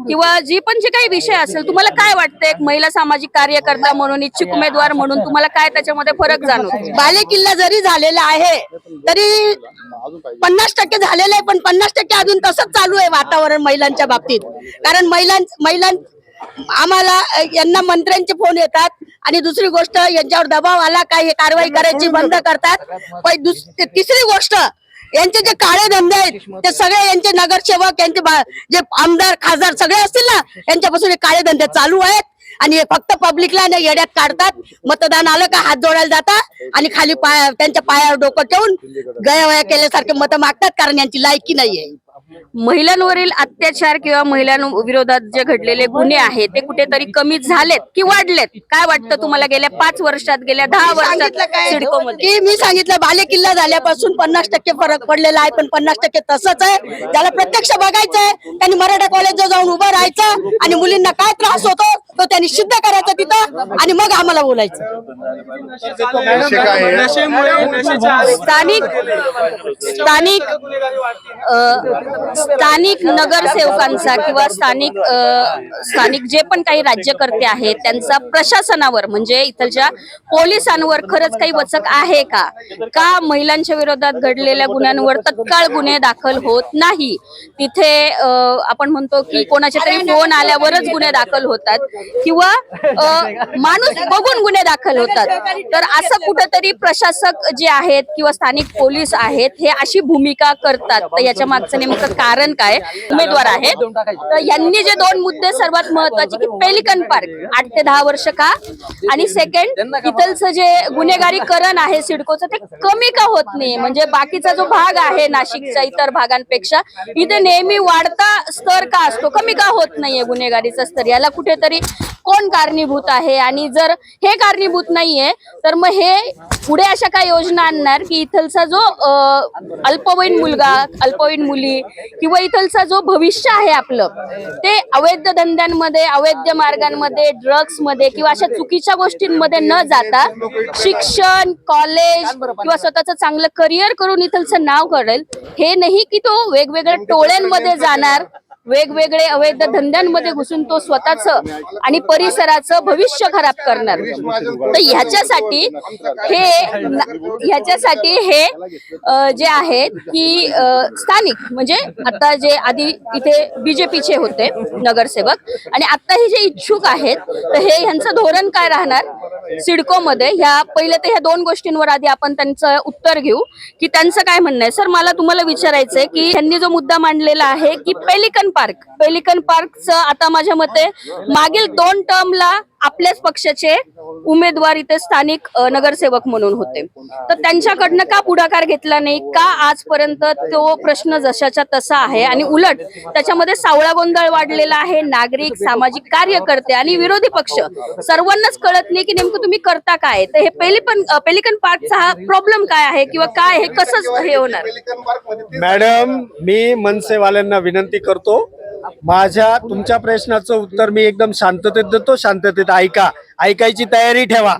किंवा जी पण जे काही विषय असेल, तुम्हाला काय वाटतं एक महिला सामाजिक कार्यकर्ता म्हणून, इच्छुक उमेदवार म्हणून तुम्हाला काय त्याच्यामध्ये फरक जाणवतो? बालेकिल्ला जरी झालेला आहे तरी 50% झालेलं आहे, पण 50% अजून तसंच चालू आहे वातावरण महिलांच्या बाबतीत. कारण आम्हाला यांना मंत्र्यांचे फोन येतात आणि दुसरी गोष्ट यांच्यावर दबाव आला का हे कारवाई करायची बंद करतात. तिसरी गोष्ट यांचे जे काळे धंदे आहेत ते सगळे यांचे नगरसेवक यांचे जे आमदार खासदार सगळे असतील ना यांच्यापासून हे काळे धंदे चालू आहेत आणि हे फक्त पब्लिकला येड्यात काढतात. मतदान आलं का हात जोडायला जातात आणि खाली त्यांच्या पायावर डोकं ठेवून गयावया केल्यासारखे मतं मागतात कारण यांची लायकी नाहीये. महिलांवरील अत्याचार किंवा महिलांविरोधात जे घडलेले गुन्हे आहेत ते कुठेतरी कमी झालेत की वाढलेत? काय वाटतं तुम्हाला गेल्या 5 वर्षात गेल्या 10 वर्षात सिडकोमध्ये? की मी सांगितलं बाले किल्ला झाल्यापासून 50% फरक पडलेला आहे पण 50% तसंच आहे. ज्याला प्रत्यक्ष बघायचंय त्यांनी मराठा कॉलेजवर जाऊन उभं राहायचं आणि मुलींना काय त्रास होतो तो त्यांनी सिद्ध करायचं तिथं आणि मग आम्हाला बोलायचं. विषय काय आहे? स्थानिक नगरसेवकांचा किंवा स्थानिक जे पण काही राज्यकर्ते आहेत त्यांचा प्रशासनावर म्हणजे इथलच्या पोलिसांवर खरंच काही वचक आहे का? का महिलांच्या विरोधात घडलेल्या गुन्ह्यांवर तत्काळ गुन्हे दाखल होत नाही? तिथे आपण म्हणतो की कोणाचे तरी फोन आल्यावरच गुन्हे दाखल होतात किंवा माणूस बघून गुन्हे दाखल होतात. तर असं कुठेतरी प्रशासक जे आहेत किंवा स्थानिक पोलीस आहेत हे अशी भूमिका करतात. तर याच्या मागचं नेमकं कारण काय? उमेदवार आहेत तर यांनी जे 2 मुद्दे सर्वात महत्वाचे की पेलिकन पार्क 8 ते 10 वर्ष का आणि सेकंड इथलचं जे गुन्हेगारीकरण आहे सिडकोचं ते कमी का होत नाही? म्हणजे बाकीचा जो भाग आहे नाशिकच्या इतर भागांपेक्षा इथे नेहमी वाढता स्तर का असतो, कमी का होत नाहीये गुन्हेगारीचा स्तर? याला कुठेतरी कोण कारणीभूत आहे? आणि जर हे कारणीभूत नाहीये तर मग हे पुढे अशा काय योजना आणणार की इथलचा जो अल्पवयीन मुलगा अल्पवयीन मुली किंवा इथलचा जो भविष्य आहे आपलं ते अवैध धंद्यांमध्ये अवैध मार्गांमध्ये ड्रग्स मध्ये किंवा अशा चुकीच्या गोष्टींमध्ये न जाता शिक्षण कॉलेज किंवा स्वतःचं चांगलं करिअर करून इथलचं नाव करेल, हे नाही की तो वेगवेगळ्या टोळ्यांमध्ये जाणार वेगवेगळे अवैध धंद्यांमध्ये घुसून तो स्वतःचं आणि परिसराचं भविष्य खराब करणार. तर ह्याच्यासाठी हे जे आहेत की स्थानिक म्हणजे आता जे आधी इथे बीजेपीचे होते नगरसेवक आणि आता हे जे इच्छुक आहेत तर हे ह्यांचं धोरण काय राहणार सिडकोमध्ये? पहिले तर ह्या 2 गोष्टींवर आधी आपण त्यांचं उत्तर घेऊ की त्यांचं काय म्हणणं आहे. सर मला तुम्हाला विचारायचंय की त्यांनी जो मुद्दा मांडलेला आहे की पेलिकन पार्कचं आता माझ्या मते मागील 2 टर्मला आपल्याच पक्षाचे उमेदवार इथे स्थानिक नगरसेवक म्हणून होते तर त्यांच्याकडनं का पुढाकार घेतला नाही? का आजपर्यंत तो प्रश्न जशाच्या तसा आहे आणि उलट त्याच्यामध्ये सावळा गोंधळ वाढलेला आहे? नागरिक सामाजिक कार्यकर्ते आणि विरोधी पक्ष सर्वांनाच कळत नाही की नेमकं तुम्ही करता काय. तर हे पेलिकन पार्कचा हा प्रॉब्लेम काय आहे किंवा काय हे कसं हे होणार? मॅडम मी मनसेवाल्यांना विनंती करतो माझ्या तुमच्या प्रश्नाचं उत्तर मी एकदम शांततेत देतो. शांततेत ऐकायची तयारी ठेवा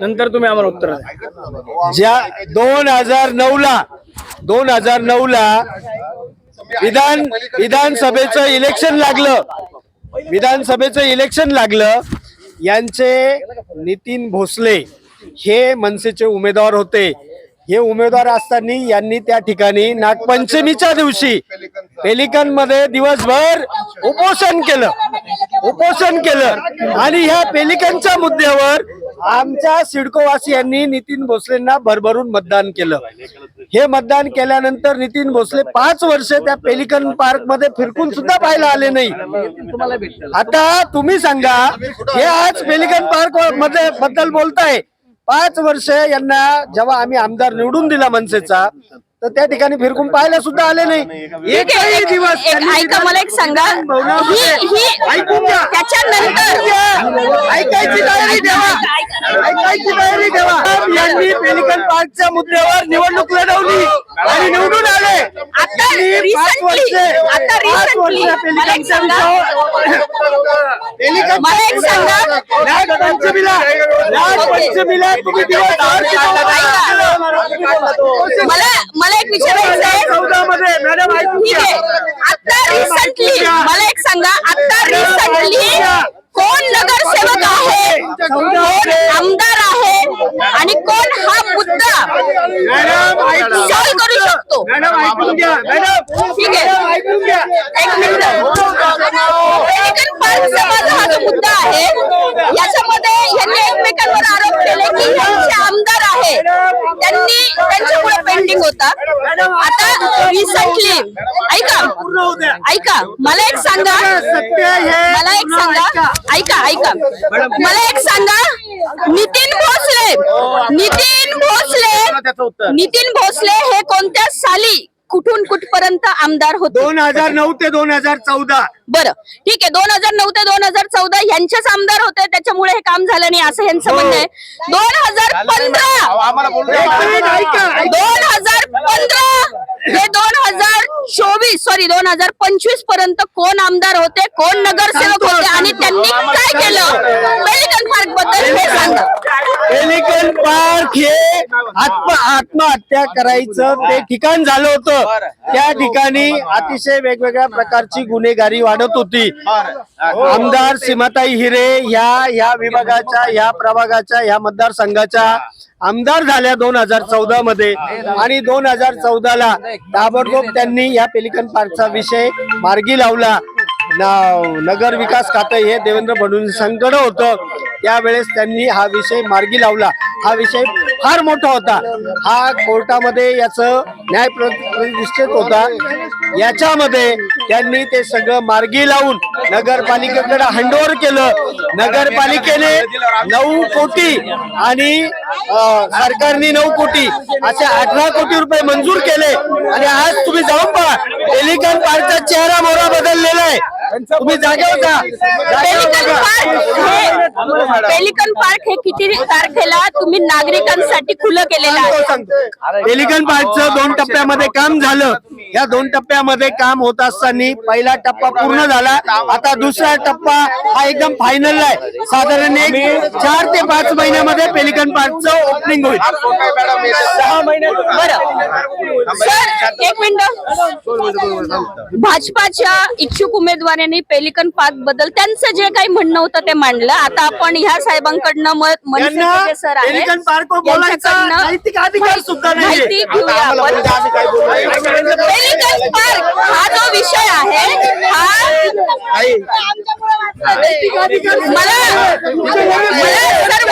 नंतर तुम्ही आम्हाला उत्तर द्या. ज्या 2009 ला विधानसभेचं इलेक्शन लागलं यांचे नितीन भोसले हे मनसेचे उमेदवार होते. हे उमेदवार असताना यांनी त्या ठिकाणी नागपंचमीच्या दिवशी पेलिकन मध्ये दिवसभर उपोषण केलं आणि ह्या पेलिकनच्या मुद्द्यावर आमच्या सिडकोवासियांनी नितीन भोसलेंना भरभरून मतदान केलं. हे मतदान केल्यानंतर नितीन भोसले 5 वर्ष त्या पेलिकन पार्क मध्ये फिरकून सुद्धा पाहायला आले नाही. आता तुम्ही सांगा हे आज पेलिकन पार्क बद्दल बोलताय. 5 वर्ष यांना जेव्हा आम्ही आमदार निवडून दिला मनसेचा तर त्या ठिकाणी फिरकून पाहायला सुद्धा आले नाही. एकही दिवस ऐका मला एक सांगा ऐकायची तयारी ठेवा. यांनी पेलिकन पार्कच्या मुद्द्यावर निवडणूक लढवली आणि निवडून आले. आता रिसेंटली नागपंचमीला तुम्ही मला एक विचारायचं आहे ठीक आहे आता रिसेंटली मला एक सांगा आता रिसेंटली कोण नगरसेवक आहे कोण आमदार आहे आणि कोण हा मुद्दा सॉल्व्ह करू शकतो? ठीक आहे एक मिनिट पेलिकन पार्कचा माझा मुद्दा आहे याच्यामध्ये यांनी एकमेकांवर आरोप केले की यांचे आमदार आहे त्यांनी त्यांच्यामुळे पेंडिंग होता. आता रिसेंटली ऐका मला एक सांगा मला एक सांगा नितीन भोसले हे कोणत्या साली कुठून कुठपर्यंत आमदार होते? 2009 ते 2014. बरं ठीक आहे. 2009 ते 2014 यांचेच आमदार होते त्याच्यामुळे हे काम झालं नाही असं यांचं म्हणणं आहे. 2015 हे 2025 पर्यंत कोण आमदार होते, कोण नगरसेवक होते आणि त्यांनी काय केलं पेलिकन पार्क बद्दल हे सांगा. पेलिकन पार्क हे आत्महत्या करायचं ते ठिकाण झालं होतं. त्या ठिकाणी अतिशय वेगवेगळ्या प्रकारची गुन्हेगारी वाढत होती. आमदार सीमाताई हिरे या विभागाच्या, या प्रभागाच्या, या मतदारसंघाच्या आमदार झाल्या 2014 मध्ये आणि 2014ला ताबडतोब त्यांनी या पेलिकन पार्कचा विषय मार्गी लावला. नगर विकास खाते हे देवेंद्र फडणवीसांकडे होतं त्यावेळेस त्यांनी हा विषय मार्गी लावला. हा विषय फार मोठा होता. हा कोर्टामध्ये याचं न्याय प्रतिष्ठित होता. याच्यामध्ये त्यांनी ते सगळं मार्गी लावून नगरपालिकेकडे हँडओव्हर केलं. नगरपालिकेने 9 कोटी आणि सरकारने 9 कोटी असे 18 कोटी रुपये मंजूर केले. आणि आज तुम्ही जाऊन पहा पेलिकन पार्कचा चेहरा मोहरा बदललेला आहे. तुम्ही जागेवर जा. पेलिकन पार्क हे किती तारखेला तुम्ही नागरिकांसाठी खुलं केलेलं आहे? पेलिकन पार्कचं 2 टप्प्यामध्ये काम झालं. या 2 टप्प्यामध्ये काम होत असताना पहिला टप्पा पूर्ण झाला. आता दुसरा टप्पा हा एकदम फायनल आहे. साधारण 4 ते 5 महिन्यामध्ये पेलिकन पार्कचं ओपनिंग होईल. 6 महिन्यात. बरं सर एक मिनिट. भाजपाच्या इच्छुक उमेदवारांनी पेलिकन पार्क बद्दल त्यांचं जे काही म्हणणं होतं ते मांडलं. आता आपण ह्या साहेबांकडनं मनसे सर आहे पेलिकन पार्क बोलायचा नैतिक अधिकार सुद्धा नाही. माहिती घेऊया आपण. पेलिकन पार्क हा जो विषय आहे हा मला सर्व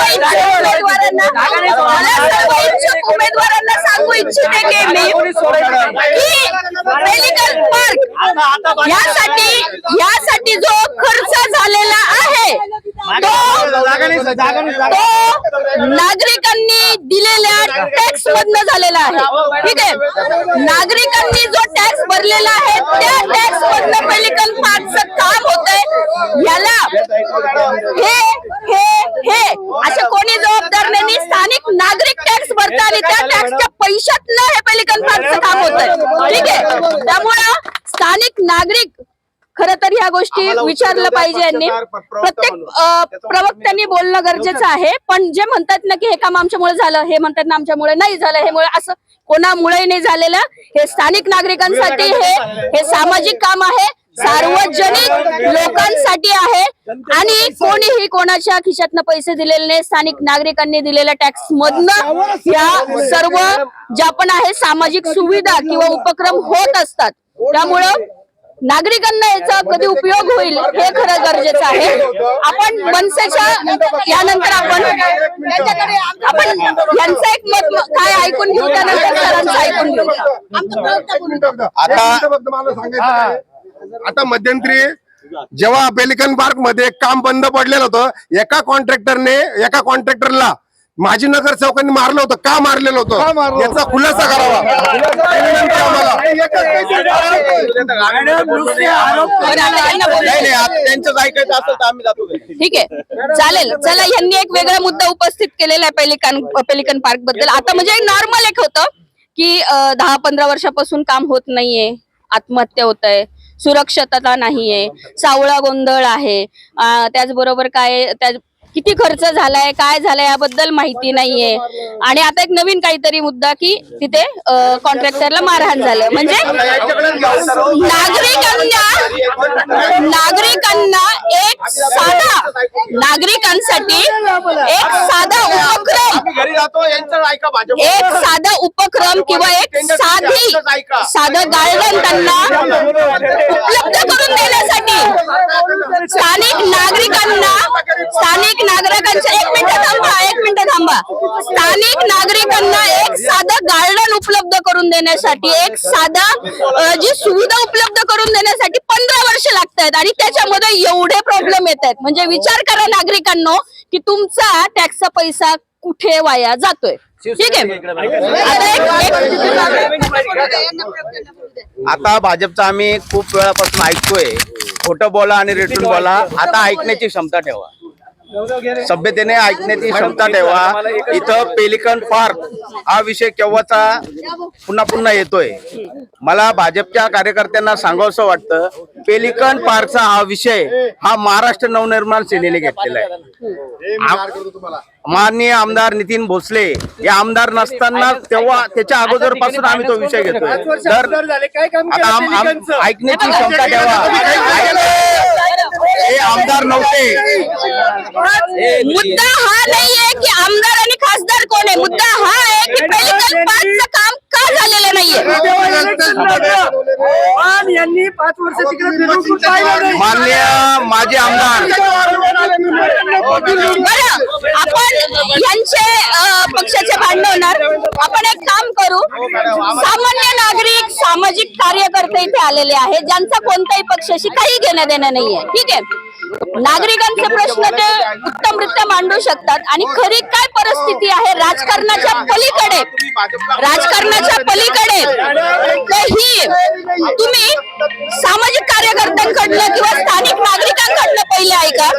इच्छुक उमेदवारांना सांगू इच्छिते की मी पेलिकन पार्क यासाठी जो खर्च झालेला आहे तो नागरिकांनी दिलेल्या टॅक्स मधनं झालेला आहे. ठीक आहे. नागरिकांनी जो टॅक्स भरलेला आहे त्या टॅक्स मधनं पेलिकन पार्कचं काम होतंय. याला हे असे कोणी जबाबदार नाही. स्थानिक नागरिक टॅक्स भरतात आणि त्या टॅक्सच्या पैशातनं हे पेलिकन पार्कचं काम होतंय. ठीक आहे. त्यामुळं स्थानिक नागरिक खरं तर ह्या गोष्टी विचारलं पाहिजे यांनी. प्रत्येक प्रवक्त्यांनी बोलणं गरजेचं आहे. पण जे म्हणतात ना की हे काम आमच्यामुळे झालं, हे म्हणतात ना आमच्यामुळे नाही झालं, हे मुळे असं कोणामुळे नाही झालेलं. हे स्थानिक नागरिकांसाठी हे सामाजिक काम आहे, सार्वजनिक लोकांसाठी आहे आणि कोणीही कोणाच्या खिशातनं पैसे दिलेले नाही. स्थानिक नागरिकांनी दिलेल्या टॅक्स मधनं या सर्व ज्या पण आहे सामाजिक सुविधा किंवा उपक्रम होत असतात. त्यामुळं नागरिकांना याचा कधी उपयोग होईल हे खरं गरजेचं आहे. आपण मनसेच्या यानंतर आपण यांचं एक मत काय ऐकून घेऊ, त्यानंतर सरांचं ऐकून घेऊ. आता मध्यंतरी जेव्हा पेलिकन पार्क मध्ये काम बंद पडलेलं होतं, एका कॉन्ट्रॅक्टरला माजी नगरसेवकांनी मारलं होतं. का मारलेलं होतं याचा खुलासा करावा. त्यांचंच ऐकायचं असेल तर आम्ही जातो. ठीक आहे चालेल. चला यांनी एक वेगळा मुद्दा उपस्थित केलेला आहे पेलिकन पार्क बद्दल. आता म्हणजे नॉर्मल एक होतं की 10-15 वर्षापासून काम होत नाहीये, आत्महत्या होत आहे, सुरक्षितता नाहीये, सावळा गोंधळ आहे, त्याचबरोबर किती खर्च झालाय, काय झालाय याबद्दल माहिती नाहीये. आणि आता एक नवीन काहीतरी मुद्दा की तिथे कॉन्ट्रॅक्टरला मारहाण झालं. म्हणजे नागरिकांसाठी एक साधा उपक्रम किंवा एक साधं गार्डन त्यांना उपलब्ध करून देण्यासाठी स्थानिक नागरिकांच्या एक मिनिट थांबा स्थानिक नागरिकांना एक साधं गार्डन उपलब्ध करून देण्यासाठी एक साधा जी सुविधा उपलब्ध करून देण्यासाठी 15 वर्ष लागतात आणि त्याच्यामध्ये एवढे प्रॉब्लेम येत आहेत. म्हणजे विचार करा नागरिकांनो की तुमचा टॅक्सचा पैसा कुठे वाया जातोय. ठीक आहे. आता भाजपचा आम्ही खूप वेळापासून ऐकतोय, खोटं बोला आणि रेटून बोला. आता ऐकण्याची क्षमता ठेवा, सभ्यतेने ऐकण्याची क्षमता ठेवा. इथं पेलिकन पार्क हा विषय केव्हाचा पुन्हा येतोय. मला भाजपच्या कार्यकर्त्यांना सांगावंसं वाटतं, पेलिकन पार्कचा हा विषय हा महाराष्ट्र नवनिर्माण सेनेने घेतलेला आहे. माननीय आमदार नितीन भोसले हे आमदार नसताना तेव्हा त्याच्या अगोदर पासून आम्ही तो विषय घेतोय. तर आता ऐकण्याची क्षमता ठेवा. हे आमदार नव्हते. मुद्दा हा नाहीये की आमदार आणि खासदार कोण आहे. मुद्दा हा आहे की पेलिकन पार्कचं काम का झालेलं नाहीये. यांनी 5 वर्ष तिकडे माननीय माजी आमदार बरं आपण यांचे पक्षाचे भांडण होणार. आपण एक काम करू, सामान्य नागरिक सामाजिक कार्यकर्ते इथे आलेले आहेत ज्यांचा कोणत्याही पक्षाशी काही घेणं देणं नाहीये. ठीक आहे. नागरिकांचे प्रश्न ते उत्तमरित्या मांडू शकतात आणि खरी काय परिस्थिती आहे राजकारणाच्या पलीकडे तर ही तुम्ही सामाजिक कार्यकर्त्यांकडनं किंवा स्थानिक नागरिकांकडनं पहिले ऐका.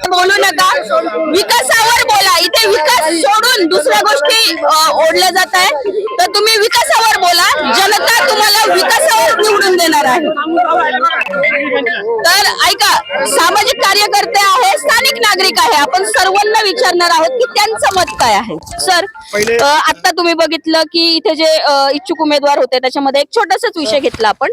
बोलू नका, विकासावर बोला. इथे विकास सोडून दुसऱ्या गोष्टी ओढल्या जात आहे. तर तुम्ही विकासावर बोला, जनता तुम्हाला विकासावर निवडून देणार आहे. तर ऐका, सामाजिक कार्यकर्ते आहे, स्थानिक नागरिक आहे, आपण सर्वांना विचारणार आहोत की त्यांचं मत काय आहे. सर, आता तुम्ही बघितलं की इथे जे इच्छुक उमेदवार होते त्याच्यामध्ये एक छोटासाच विषय घेतला आपण,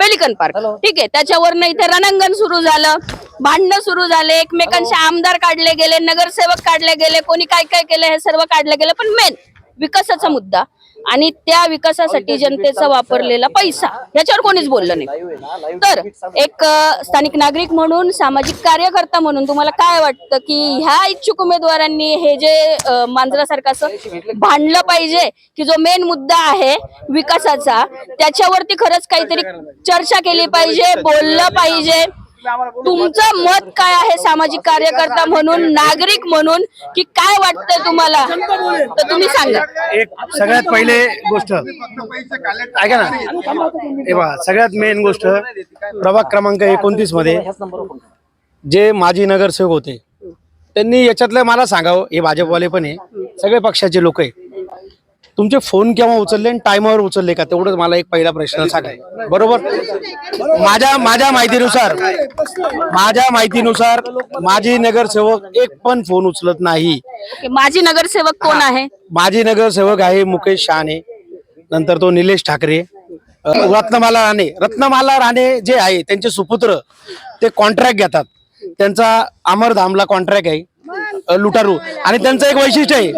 पेलिकन पार्क. ठीक आहे. त्याच्यावरनं इथे रणंगण सुरू झालं, भांडणं सुरू झाले, एकमेकांचे आमदार काढले गेले, नगरसेवक काढले गेले, कोणी काय काय केलं हे सर्व काढलं गेलं. पण मेन विकासाचा मुद्दा आणि त्या विकासासाठी जनतेचा वापरलेला पैसा याच्यावर कोणीच बोललं नाही. तर एक स्थानिक नागरिक म्हणून, सामाजिक कार्यकर्ता म्हणून तुम्हाला काय वाटतं की ह्या इच्छुक उमेदवारांनी हे जे मांजरासारखं असं भांडलं पाहिजे की जो मेन मुद्दा आहे विकासाचा त्याच्यावरती खरंच काहीतरी चर्चा केली पाहिजे, बोललं पाहिजे. तुमचं मत काय आहे सामाजिक कार्यकर्ता म्हणून, नागरिक म्हणून, की काय वाटतंय तुम्हाला तर तुम्ही सांगा. एक सगळ्यात पहिले गोष्ट ऐका ना, हे बघा, सगळ्यात मेन गोष्ट प्रभाग क्रमांक 29 मध्ये जे माजी नगरसेवक होते त्यांनी याच्यातलं मला सांगावं. हे भाजपवाले पण आहे, सगळे पक्षाचे लोक आहे. तुमचे फोन केव्हा उचलले आणि टायमावर उचलले का, तेवढंच मला एक पहिला प्रश्न सांगा. बरोबर. माझ्या माहितीनुसार माजी नगरसेवक एक पण फोन उचलत नाही. माजी नगरसेवक कोण आहे? माजी नगरसेवक आहे मुकेश शहाणे, नंतर तो निलेश ठाकरे, रत्नमाला राणे जे आहे त्यांचे सुपुत्र ते कॉन्ट्रॅक्ट घेतात. त्यांचा अमरधामला कॉन्ट्रॅक्ट आहे लुटारू. आणि त्यांचं एक वैशिष्ट्य आहे,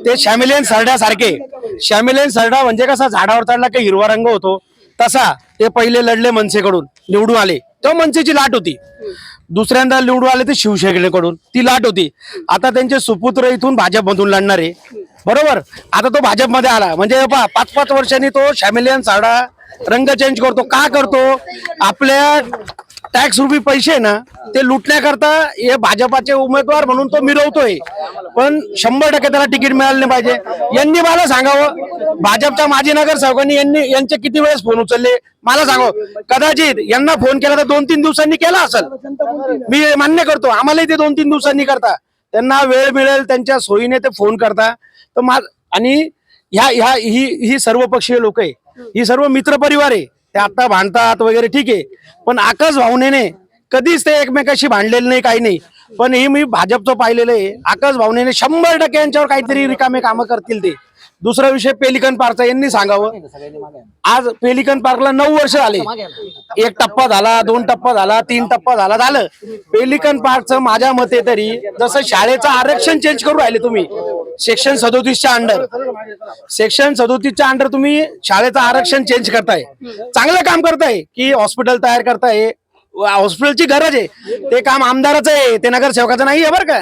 ते शॅमिलियन सरड्यासारखे. शॅमिलियन सरडा म्हणजे कसा झाडावर चढला की हिरवा रंग होतो, तसा ते पहिले लढले मनसेकडून, निवडून आले तेव्हा मनसेची लाट होती. दुसऱ्यांदा निवडून आले ते शिवसेनेकडून, ती लाट होती. आता त्यांचे सुपुत्र इथून भाजपमधून लढणार आहे. बरोबर. आता तो भाजपमध्ये आला म्हणजे 5-5 वर्षांनी तो शॅमिलियन सरडा रंग चेंज करतो. का करतो? आपल्या टॅक्स रुपी पैसे ना ते लुटण्याकरता हे भाजपाचे उमेदवार म्हणून तो मिरवतोय. पण 100% त्याला तिकीट मिळालं नाही पाहिजे. यांनी मला सांगावं, भाजपच्या माजी नगरसेवकांनी यांचे किती वेळेस फोन उचलले मला सांगावं. कदाचित यांना फोन केला तर 2-3 दिवसांनी केला असेल, मी मान्य करतो. आम्हालाही ते 2-3 दिवसांनी करता, त्यांना वेळ मिळेल त्यांच्या सोयीने ते फोन करता. तर आणि ही सर्वपक्षीय लोक आहे, ही सर्व मित्र परिवार आहे. ते आता भांडतात वगैरे ठीक आहे, पण आकाश भावनेने कधीच ते एकमेकाशी भांडलेले नाही, काही नाही. पण हे मी भाजपचं पाहिलेलं आहे, आकाश भावनेने 100% यांच्यावर काहीतरी रिकामे कामं करतील ते. दुसरा विषय पेलिकन पार्कचा, यांनी सांगावं. आज पेलिकन पार्कला 9 वर्ष झाले. 1 टप्पा झाला, 2 टप्पा झाला, 3 टप्पा झालं. पेलिकन पार्कचं माझ्या मते तरी जसं शाळेचं आरक्षण चेंज करू राहिले तुम्ही सेक्शन 37च्या अंडर, सेक्शन 37च्या अंडर तुम्ही शाळेचं आरक्षण चेंज करताय. चांगलं काम करताय की हॉस्पिटल तयार करताय, हॉस्पिटलची गरज आहे, ते काम आमदाराचं आहे, ते नगरसेवकाचं नाही आहे बरं का.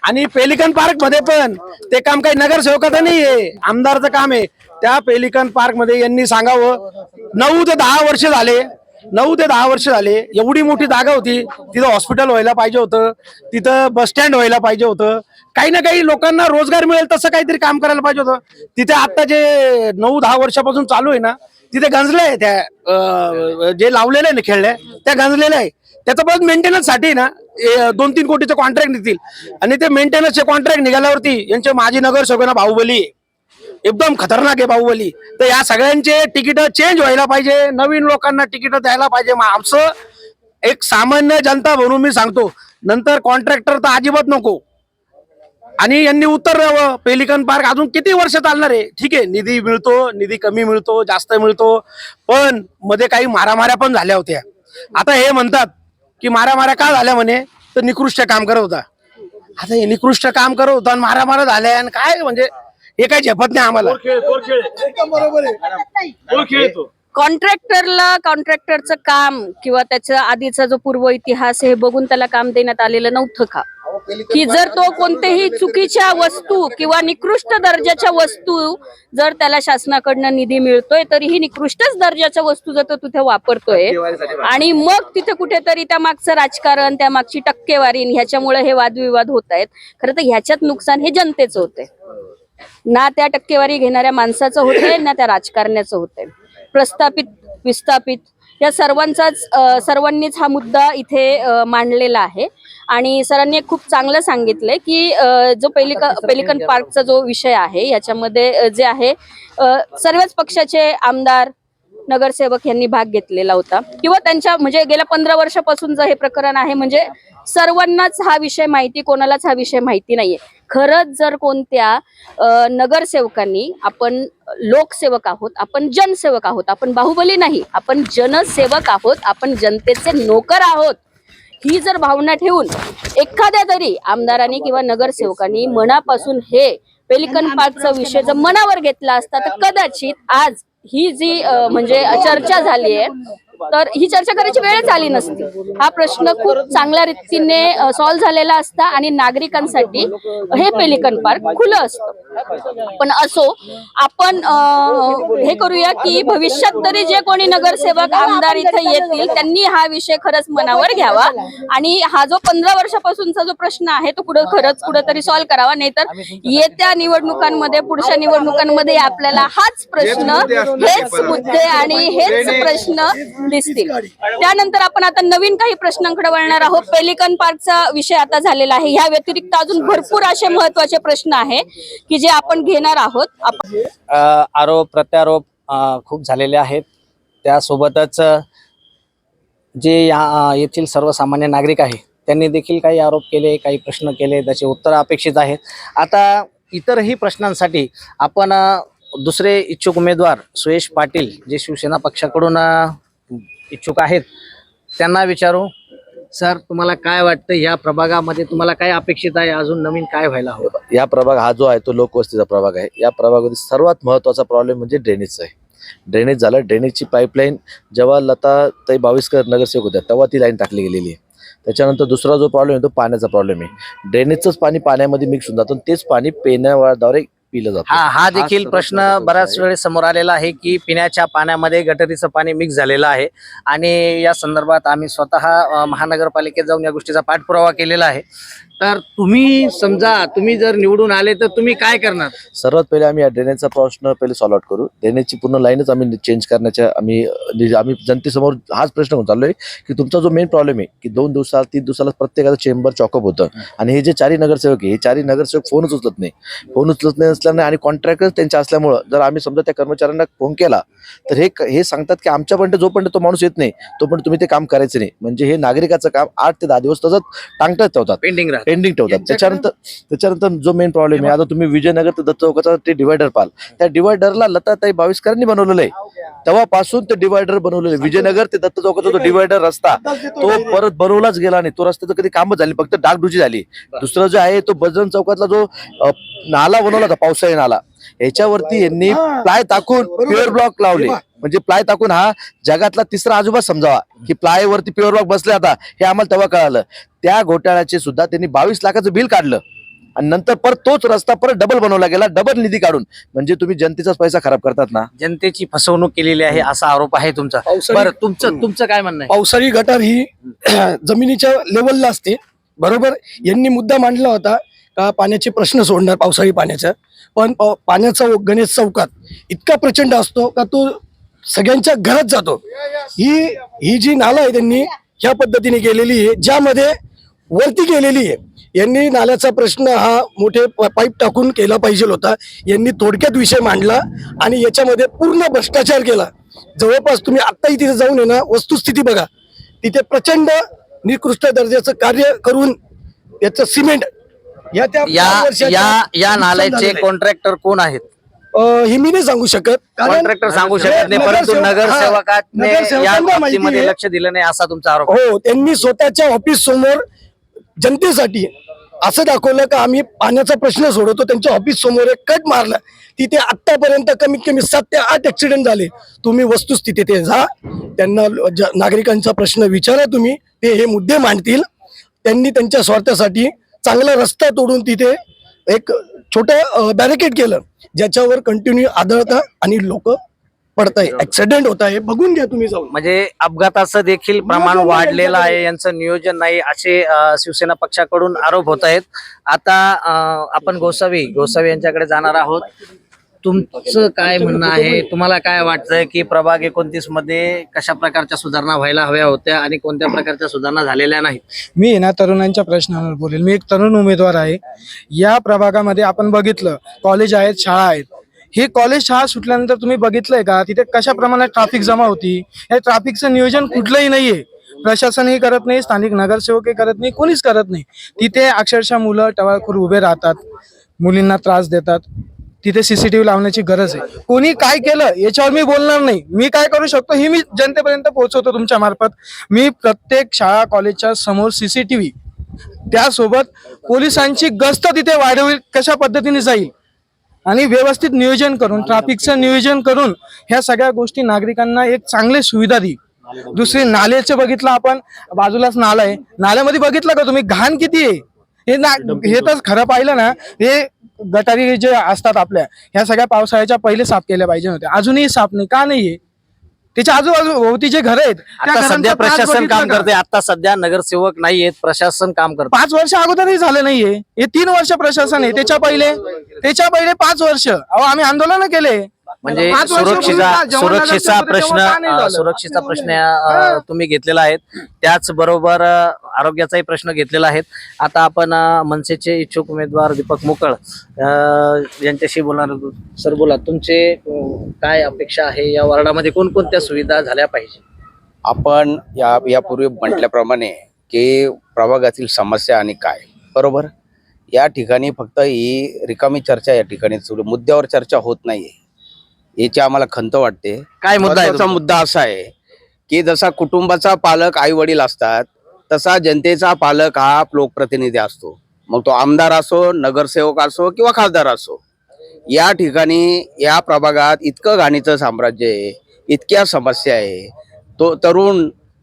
आणि पेलिकन पार्क मध्ये पण ते काम काही नगरसेवकाचं नाही आहे, आमदाराचं काम आहे. त्या पेलिकन पार्क मध्ये यांनी सांगावं 9 ते 10 वर्ष झाले, 9 ते 10 वर्ष झाले, एवढी मोठी जागा होती, तिथं हॉस्पिटल व्हायला पाहिजे होतं, तिथं बस स्टँड व्हायला पाहिजे होतं, काही ना काही लोकांना रोजगार मिळेल तसं काहीतरी काम करायला पाहिजे होतं. तिथे आता जे 9-10 वर्षापासून चालू आहे ना, तिथे गंजले आहे, त्या जे लावलेले आहे ना खेळले त्या गंजलेल्या आहे. त्याचं परत मेंटेनन्स साठी ना 2-3 कोटीचे कॉन्ट्रॅक्ट निघतील आणि ते मेंटेनन्सचे कॉन्ट्रॅक्ट निघाल्यावरती यांचे माजी नगरसेवकांना बाहुबली एकदम खतरनाक आहे बाहुबली. तर या सगळ्यांचे तिकीट चेंज व्हायला पाहिजे, नवीन लोकांना तिकीट द्यायला पाहिजे. आमचं एक सामान्य जनता म्हणून मी सांगतो, नंतर कॉन्ट्रॅक्टर तर अजिबात नको. आणि यांनी उत्तर द्यावं, पेलिकन पार्क अजून किती वर्ष चालणार आहे? ठीक आहे, निधी मिळतो, निधी कमी मिळतो, जास्त मिळतो, पण मध्ये काही मारामाऱ्या पण झाल्या होत्या. आता हे म्हणतात की मारामाऱ्या का झाल्या म्हणे, तर निकृष्ट काम करत होता. आता हे निकृष्ट काम करत होता आणि मारामाऱ्या झाल्या आणि काय म्हणजे हे काही झेपत नाही आम्हाला. कॉन्ट्रॅक्टरला कॉन्ट्रॅक्टरचं काम किंवा त्याच्या आधीचा जो पूर्व इतिहास हे बघून त्याला काम देण्यात आलेलं नव्हतं का? की जर तो कोणत्याही चुकीच्या वस्तू किंवा निकृष्ट दर्जाच्या वस्तू जर त्याला शासनाकडनं निधी मिळतोय तरीही निकृष्टच दर्जाच्या वस्तू जर तो तिथे वापरतोय आणि मग तिथे कुठेतरी त्या मागचं राजकारण, त्या मागची टक्केवारी, ह्याच्यामुळे हे वादविवाद होत आहेत. खरं तर ह्याच्यात नुकसान हे जनतेचं होतंय, ना त्या टक्केवारी घेणाऱ्या माणसाचं होतंय, ना त्या राजकारण्याचं होतंय. प्रस्थापित विस्थापित या सर्वांनीच हा मुद्दा इथे मांडलेला आहे. आणि सरांनी खूप चांगलं सांगितलंय की जो पेलिकन पार्कचा जो विषय आहे याच्यामध्ये जे आहे सर्वच पक्षाचे आमदार, नगरसेवक यांनी भाग घेतलेला होता किंवा त्यांच्या म्हणजे गेल्या 15 वर्षापासून हे प्रकरण आहे. म्हणजे सर्वांनाच हा विषय माहिती, कोणालाच हा विषय माहिती नाहीये. खरंच जर कोणत्या नगरसेवकांनी, आपण लोकसेवक आहोत, आपण जनसेवक आहोत, आपण बाहुबली नाही, आपण जनसेवक आहोत, आपण जनतेचे नोकर आहोत, ही जर भावना ठेवून एखाद्या तरी आमदारांनी किंवा नगरसेवकांनी मनापासून हे पेलिकन पार्कचा विषय जर मनावर घेतला असता तर कदाचित आज ही जी म्हणजे चर्चा झाली आहे तर ही चर्चा करायची वेळच आली नसती. हा प्रश्न खूप चांगल्या रीतीने सॉल्व्ह झालेला असता आणि नागरिकांसाठी हे पेलिकन पार्क खुलं असतं. पण असो, आपण हे करूया की भविष्यात तरी जे कोणी नगरसेवक, आमदार इथे येतील त्यांनी हा विषय खरंच मनावर घ्यावा आणि हा जो 15 वर्षापासूनचा जो प्रश्न आहे तो खरंच कुठेतरी सॉल्व्ह करावा. नाहीतर येत्या निवडणुकांमध्ये, पुढच्या निवडणुकांमध्ये आपल्याला हाच प्रश्न, हेच मुद्दे आणि हेच प्रश्न दिसतील. त्यानंतर आपण आता नवीन काही प्रश्नांकडे वळणार आहोत. पेलिकन पार्कचा विषय आता झालेला आहे, ह्या व्यतिरिक्त अजून भरपूर असे महत्वाचे प्रश्न आहे की जे आपण घेणार आहोत. आरोप प्रत्यारोप खूप झालेले आहेत. त्यासोबतच जे येथील सर्वसामान्य नागरिक आहे त्यांनी देखील काही आरोप केले, काही प्रश्न केले, त्याचे उत्तर अपेक्षित आहेत. आता इतरही प्रश्नांसाठी आपण दुसरे इच्छुक उमेदवार सुयश पाटील जे शिवसेना पक्षाकडून इच्छुक आहेत त्यांना विचारू. सर, तुम्हाला काय वाटतं, या प्रभागामध्ये तुम्हाला काय अपेक्षित आहे, अजून नवीन काय व्हायला हवं? या प्रभाग हा जो आहे तो लोकवस्तीचा प्रभाग आहे. या प्रभागामध्ये सर्वात महत्त्वाचा प्रॉब्लेम म्हणजे ड्रेनेजचा आहे. ड्रेनेज झालं, ड्रेनेजची पाईपलाईन जेव्हा लताताई बाविस्कर नगरसेवक होत्या तेव्हा ती लाईन टाकली गेलेली आहे. त्याच्यानंतर दुसरा जो प्रॉब्लेम आहे तो पाण्याचा प्रॉब्लेम आहे. ड्रेनेजचंच पाणी पाण्यामध्ये मिक्स होऊन जातं, तेच पाणी पिण्याद्वारे पिलं जातं. हा देखील प्रश्न बऱ्याच वेळेस समोर आलेला आहे की पिण्याच्या पाण्यामध्ये गटरीचं पाणी मिक्स झालेलं आहे आणि या संदर्भात आम्ही स्वतः महानगरपालिकेत जाऊन या गोष्टीचा पाठपुरावा केलेला आहे. तर तुम्ही जर निवडून आले तर तुम्ही काय करणार? सर्वात पहिले आम्ही या ड्रेनेजचा प्रश्न पहिले सॉल्व आउट करू. ड्रेनेजची पूर्ण लाईनच आम्ही चेंज करण्याच्या आम्ही जनतेसमोर हाच प्रश्न घेऊन चाललोय की तुमचा जो मेन प्रॉब्लेम आहे की 2 दिवसाला 3 दिवसाला प्रत्येकाचं चेंबर चॉकअप होतं आणि हे जे 4 नगरसेवक आहे, हे 4 नगरसेवक फोनच उचलत नाही असल्याने आणि कॉन्ट्रॅक्टच त्यांच्या असल्यामुळं जर आम्ही समजा त्या कर्मचाऱ्यांना फोन केला तर हे सांगतात की आमच्यापर्यंत जोपर्यंत तो माणूस येत नाही तोपर्यंत तुम्ही ते काम करायचं नाही. म्हणजे हे नागरिकाचं काम 8 ते 10 दिवस तसंच टांगतात ठेवतात, पेंडिंग राहत. एंडिंग ठेवतात. त्याच्यानंतर जो मेन प्रॉब्लेम आहे, आता तुम्ही विजयनगर ते दत्त चौकाचा ते डिवायडर पाल, त्या डिवायडरला लताताई भाविस्करांनी बनवलेलं आहे. तेव्हापासून ते डिवायडर बनवलेलं आहे. विजयनगर ते दत्त चौकाचा जो डिवायडर रस्ता तो परत बनवलाच गेला नाही. तो रस्त्याचं कधी कामच झाली, फक्त डागडुजी झाली. दुसरं जो आहे तो बजरंग चौकातला जो नाला बनवला होता, पावसाळी नाला, याच्यावरती यांनी प्लाय टाकून प्युअर ब्लॉक लावले. म्हणजे प्लाय टाकून हा जगातला तिसरा आजोबा समजावा की प्लाय वरती प्युअर ब्लॉक बसले. आता हे आम्हाला तेव्हा कळालं. त्या घोटाळ्याचे सुद्धा त्यांनी 22 लाखाचं बिल काढलं आणि नंतर परत तोच रस्ता परत डबल बनवला गेला, डबल निधी काढून. म्हणजे तुम्ही जनतेचाच पैसा खराब करतात ना. जनतेची फसवणूक केलेली आहे असा आरोप आहे तुमचा. बरं, तुमचं काय म्हणणं आहे? पावसाळी गटार ही जमिनीच्या लेवलला असते, बरोबर. यांनी मुद्दा मांडला होता का पाण्याचे प्रश्न सोडणार, पावसाळी पाण्याचा. पण पाण्याचा गणेश चौकात इतका प्रचंड असतो का तो सगळ्यांच्या घरात जातो. ही जी नाला आहे त्यांनी ह्या पद्धतीने केलेली आहे, ज्यामध्ये वरती केलेली आहे. यांनी नाल्याचा प्रश्न हा मोठे पाईप टाकून केला पाहिजे होता. यांनी थोडक्यात विषय मांडला आणि याच्यामध्ये पूर्ण भ्रष्टाचार केला. जवळपास तुम्ही आत्ताही तिथे जाऊन आहे ना, वस्तुस्थिती बघा. तिथे प्रचंड निकृष्ट दर्जाचं कार्य करून याचं सिमेंट या नाल्याचे कॉन्ट्रॅक्टर कोण आहेत? हे मी नाही सांगू शकत, कॉन्ट्रॅक्टर सांगू शकत नाही, परंतु नगरसेवकाने या बाबतीमध्ये लक्ष दिलं नाही असा तुमचा आरोप. हो, त्यांनी स्वतःच्या ऑफिस समोर जनतेसाठी असं दाखवलं का आम्ही पाण्याचा प्रश्न सोडवतो. त्यांच्या ऑफिस समोर एक कट मारला. तिथे आतापर्यंत कमीत कमी 7 ते 8 ऍक्सिडेंट झाले. तुम्ही वस्तुस्थिती ते जा, त्यांना नागरिकांचा प्रश्न विचारा तुम्ही, ते हे मुद्दे मांडतील. त्यांनी त्यांच्या स्वार्थासाठी चांगला रस्ता तोडून तिथे एक छोटं बॅरिकेड केलं, ज्याच्यावर कंटिन्यू आदळतं आणि लोक पडत आहे, ऍक्सिडेंट होत आहे. बघून घ्या तुम्ही जाऊन. म्हणजे अपघाताचं देखील प्रमाण वाढलेलं आहे, यांचं नियोजन नाही असे शिवसेना पक्षाकडून आरोप होत आहेत. आता आपण गोसावी यांच्याकडे जाणार आहोत. तुमचं काय म्हणणं आहे? तुम्हाला काय वाटतंय की प्रभाग 29 मध्ये कशा प्रकारच्या सुधारणा व्हायला हव्या होत्या आणि कोणत्या प्रकारच्या सुधारणा झालेल्या नाहीत? मी ना तरुणांच्या प्रश्नावर बोलेल. मी एक तरुण उमेदवार आहे. या प्रभागामध्ये आपण बघितलं कॉलेज आहेत, शाळा आहेत. ही कॉलेज शाळा सुटल्यानंतर तुम्ही बघितलंय का तिथे कशा प्रमाणात ट्रॅफिक जमा होती? या ट्रॅफिकचं नियोजन कुठलंही नाहीये. प्रशासनही करत नाही, स्थानिक नगरसेवकही करत नाही, कोणीच करत नाही. तिथे अक्षरशः मुलं टवाळखोर उभे राहतात, मुलींना त्रास देतात. तिथे सीसीटीव्ही लावण्याची गरज आहे. कोणी काय केलं याच्यावर मी बोलणार नाही. मी काय करू शकतो हे मी जनतेपर्यंत पोहोचवतो तुमच्या मार्फत. मी प्रत्येक शाळा कॉलेजच्या समोर सीसीटीव्ही, त्यासोबत पोलिसांची गस्त तिथे वाढवली कशा पद्धतीने जाईल आणि व्यवस्थित नियोजन करून, ट्रॅफिकचं नियोजन करून ह्या सगळ्या गोष्टी नागरिकांना एक चांगली सुविधा दी. दुसरी नाल्याचं बघितलं आपण, बाजूलाच नाला आहे. नाल्यामध्ये बघितलं का तुम्ही घाण किती आहे? हे तर खरं पाहिलं ना, हे गटारी जे असतात आपल्या, ह्या सगळ्या पावसाळ्याच्या पहिले साफ केल्या पाहिजे होत्या. अजूनही साफ नाही. का नाहीये? त्याच्या आजूबाजूभोवती जे घर आहेत आता सध्या प्रशासन काम करते. आता सध्या नगरसेवक नाही आहेत, प्रशासन काम करते. 5 वर्ष अगोदरही झालं नाहीये. हे 3 वर्ष प्रशासन आहे. त्याच्या पहिले 5 वर्ष आम्ही आंदोलन केले. म्हणजे 5 वर्षापूर्वी सुरक्षेचा प्रश्न तुम्ही घेतलेला आहे. त्याचबरोबर आरोग्याचाही प्रश्न घेतलेला आहे. आता आपण मनसेचे इच्छुक उमेदवार दीपक मुकळ यांच्याशी बोलणार आहोत. सर बोला, तुमचे काय अपेक्षा आहे? या वॉर्डामध्ये कोणकोणत्या सुविधा झाल्या पाहिजे? आपण यापूर्वी म्हटल्याप्रमाणे की प्रभागातील समस्या आणि काय, बरोबर. या ठिकाणी फक्त ही रिकामी चर्चा या ठिकाणी मुद्द्यावर चर्चा होत नाहीये, याची आम्हाला खंत वाटते. काय मुद्दा आहे? मुद्दा असा आहे की जसा कुटुंबाचा पालक आई वडील असतात, तसा जनतेचा पालक हा लोकप्रतिनिधी असतो. मग तो आमदार असो, नगरसेवक असो किंवा खासदार असो. या ठिकाणी या प्रभागात इतकं घाणीचं साम्राज्य आहे, इतक्या समस्या आहे. तो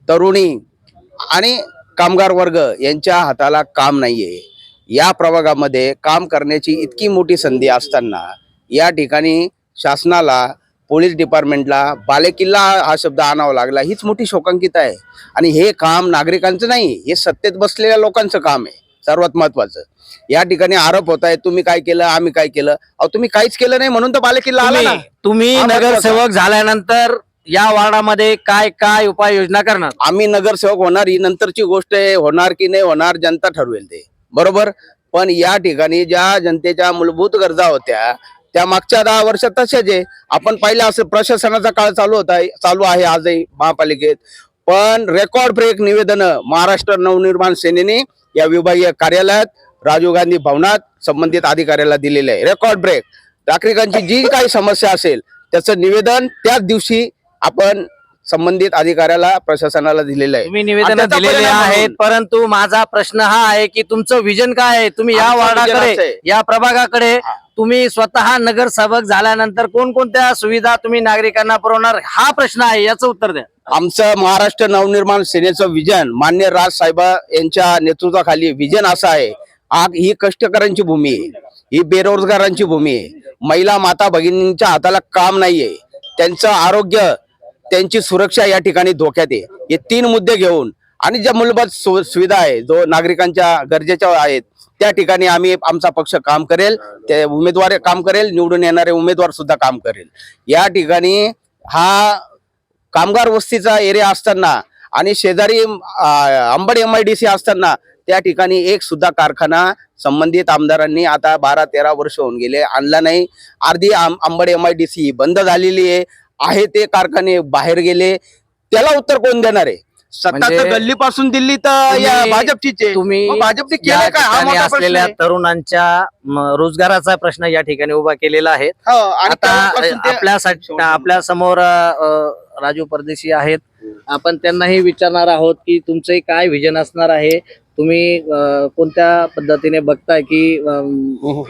तरुणी आणि कामगार वर्ग यांच्या हाताला काम नाहीये. या प्रभागामध्ये काम करण्याची इतकी मोठी संधी असताना या ठिकाणी शासनाला, पोलीस डिपार्टमेंटला बालेकिल्ला हा शब्द आणावा लागला, हीच मोठी शोकांकित आहे. आणि हे काम नागरिकांचं नाही, हे सत्तेत बसलेल्या लोकांचं काम आहे. सर्वात महत्वाचं या ठिकाणी आरोप होत आहे, तुम्ही काय केलं, आम्ही काय केलं. अहो, तुम्ही काहीच केलं नाही म्हणून तर बालेकिल्ला आला ना. तुम्ही नगरसेवक झाल्यानंतर या वार्डामध्ये काय काय उपाययोजना करणार? आम्ही नगरसेवक होणार ही नंतरची गोष्ट आहे. होणार की नाही होणार जनता ठरवेल ते, बरोबर. पण या ठिकाणी ज्या जनतेच्या मूलभूत गरजा होत्या त्या मागच्या 10 वर्षात तशाच आहे. आपण पाहिलं असं प्रशासनाचा काळ चालू आहे आजही महापालिकेत. पण रेकॉर्ड ब्रेक निवेदन महाराष्ट्र नवनिर्माण सेनेने या विभागीय कार्यालयात राजीव गांधी भवनात संबंधित अधिकाऱ्याला दिलेले आहे. Record break. नागरिकांची जी काही समस्या असेल त्याचं निवेदन त्याच दिवशी आपण संबंधित अधिकाऱ्याला प्रशासनाला दिलेलं आहे. तुम्ही आणि निवेदन त्याचा दिलेले परिणाम आहेत, म्हणून परंतु माझा प्रश्न हा आहे की तुमचं विजन काय आहे? तुम्ही या आमचं vision असं वार्डाकडे, आहे. या प्रभागाकडे तुम्ही स्वतः नगरसेवक झाल्यानंतर कोणकोणत्या सुविधा तुम्ही नागरिकांना पुरवणार, हा प्रश्न आहे. याचं उत्तर द्या. आमचं महाराष्ट्र नवनिर्माण सेनेचं विजन मान्य राज साहेब यांच्या नेतृत्वाखाली विजन असं आहे. ही कष्टकऱ्यांची भूमी आहे, ही बेरोजगारांची भूमी आहे. महिला माता भगिनींच्या हाताला काम नाहीये, त्यांचं आरोग्य, त्यांची सुरक्षा या ठिकाणी धोक्यात आहे. हे 3 मुद्दे घेऊन आणि ज्या मूलभूत सुविधा आहे जो नागरिकांच्या गरजेच्या आहेत त्या ठिकाणी आम्ही आमचा पक्ष काम करेल, ते उमेदवार काम करेल, निवडून येणारे उमेदवार सुद्धा काम करेल. या ठिकाणी हा कामगार वस्तीचा एरिया असताना आणि शेजारी अंबड MIDC असताना त्या ठिकाणी एक सुद्धा कारखाना संबंधित आमदारांनी आता 12-13 वर्ष होऊन गेले आणला नाही. अर्धी अंबड MIDC बंद झालेली आहे ते कारखाने बाहेर गेले. त्याला उत्तर कोण देणार आहे? सत्ता तर म्हणजे गल्लीपासून दिल्ली तर या तुम्ही- भाजपची तुम्ही भाजपने या केलं काय हा ठिकाणी मोठा प्रश्न असलेल्या आहे. तरुणांच्या रोजगाराचा प्रश्न या ठिकाणी उभा केलेला आहे. हो, आणि तेव्हापासून आता ते- आपल्यासाठी आपल्या समोर राजू परदेशी आहेत. आपण त्यांनाही विचारणार आहोत की तुमचे काय विजन असणार आहे, तुम्ही कोणत्या पद्धतीने बघताय की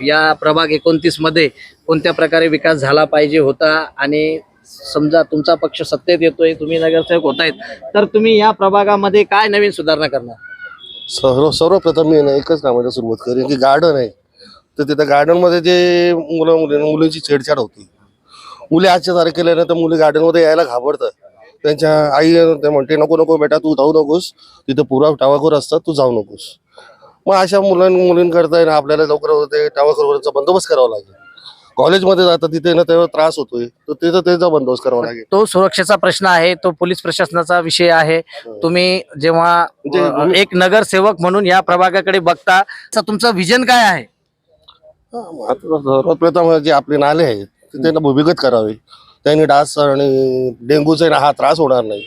या प्रभाग 29 मध्ये कोणत्या प्रकारे विकास झाला पाहिजे होता, आणि समजा तुमचा पक्ष सत्तेत येतोय, तुम्ही नगरसेवक होतायत, तर तुम्ही या प्रभागामध्ये काय नवीन सुधारणा करणार? सर्वप्रथम मी एकच कामाची सुरुवात करेन की गार्डन आहे तर तिथं गार्डन मध्ये जे मुलींची छेडछाड होती. मुली आजच्या तारखेला ना तर मुली गार्डन मध्ये यायला घाबरतात. त्यांच्या आई ते म्हणते नको नको बेटा तू जाऊ नकोस, तिथं पुरा टावाखोर असतात, तू जाऊ नकोस. मग अशा मुलींकरता ना आपल्याला लवकर ते टावाखोरचा बंदोबस्त करावा लागेल. कॉलेजमध्ये जातात तिथे ना तेव्हा त्रास होतोय तर तिथं त्याचा बंदोबस्त करावा लागेल. तो सुरक्षेचा प्रश्न आहे, तो पोलीस प्रशासनाचा विषय आहे. तुम्ही जेव्हा एक नगरसेवक म्हणून या प्रभागाकडे बघता, तर तुमचं विजन काय आहे? सर्वप्रथम जे आपले नाले आहेत ते त्यांना भूमिगत करावे. त्यांनी डास आणि डेंग्यूचा हा त्रास होणार नाही.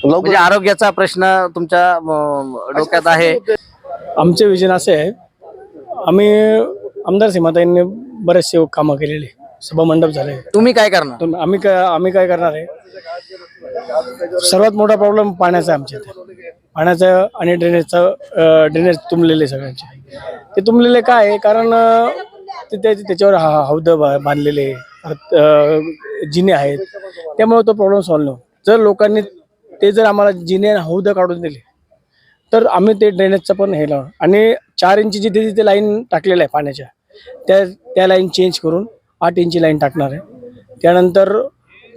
म्हणजे आरोग्याचा प्रश्न तुमच्या डोक्यात आहे. आमचे विजन असे आहे, आम्ही आमदार सीमाताईंनी बरेचसे कामं केलेले, सभा मंडप झाले. तुम्ही काय करणार? आम्ही काय करणार आहे, सर्वात मोठा प्रॉब्लेम पाण्याचा आहे आमच्या इथे. पाण्याचं आणि ड्रेनेज तुंबलेले सगळ्यांचे. ते तुंबलेले काय आहे, कारण त्याच्यावर हौद बांधलेले जिने आहेत, त्यामुळे तो प्रॉब्लेम सॉल्व्ह नाही. जर लोकांनी ते जर आम्हाला जिने हौद काढून दिले तर आम्ही ते ड्रेनेजचं पण हे लावणार. आणि 4 इंची जिथे जिथे लाईन टाकलेल्या आहे पाण्याच्या, त्या लाईन चेंज करून 8 इंची लाईन टाकणार आहे. त्यानंतर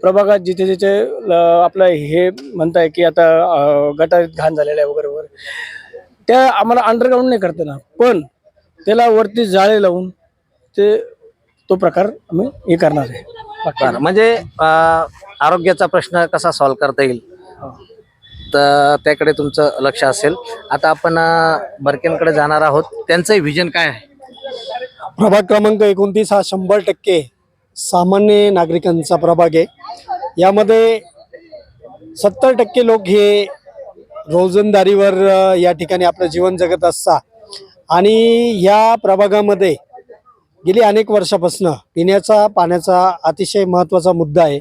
प्रभागात जिथे जिथे आपलं हे म्हणताय की आता गटारीत घाण झालेलं आहे वगैरे वगैरे, त्या आम्हाला अंडरग्राऊंड नाही करता येणार, पण त्याला वरती जाळे लावून तो प्रकार आम्ही हे करणार आहे. बरं, म्हणजे आरोग्याचा प्रश्न कसा सॉल्व्ह करता येईल तर त्याकडे तुमचं लक्ष असेल. आता आपण बरकेंकडे जाणार आहोत. त्यांचं विजन काय आहे? प्रभाग क्रमांक 29 हा 100% सामान्य नागरिकांचा प्रभाग आहे. यामध्ये 70% लोक हे रोजंदारीवर या ठिकाणी आपलं जीवन जगत असतात. आणि या प्रभागामध्ये गेली अनेक वर्षापासून पिण्याचा पाण्याचा अतिशय महत्त्वाचा मुद्दा आहे.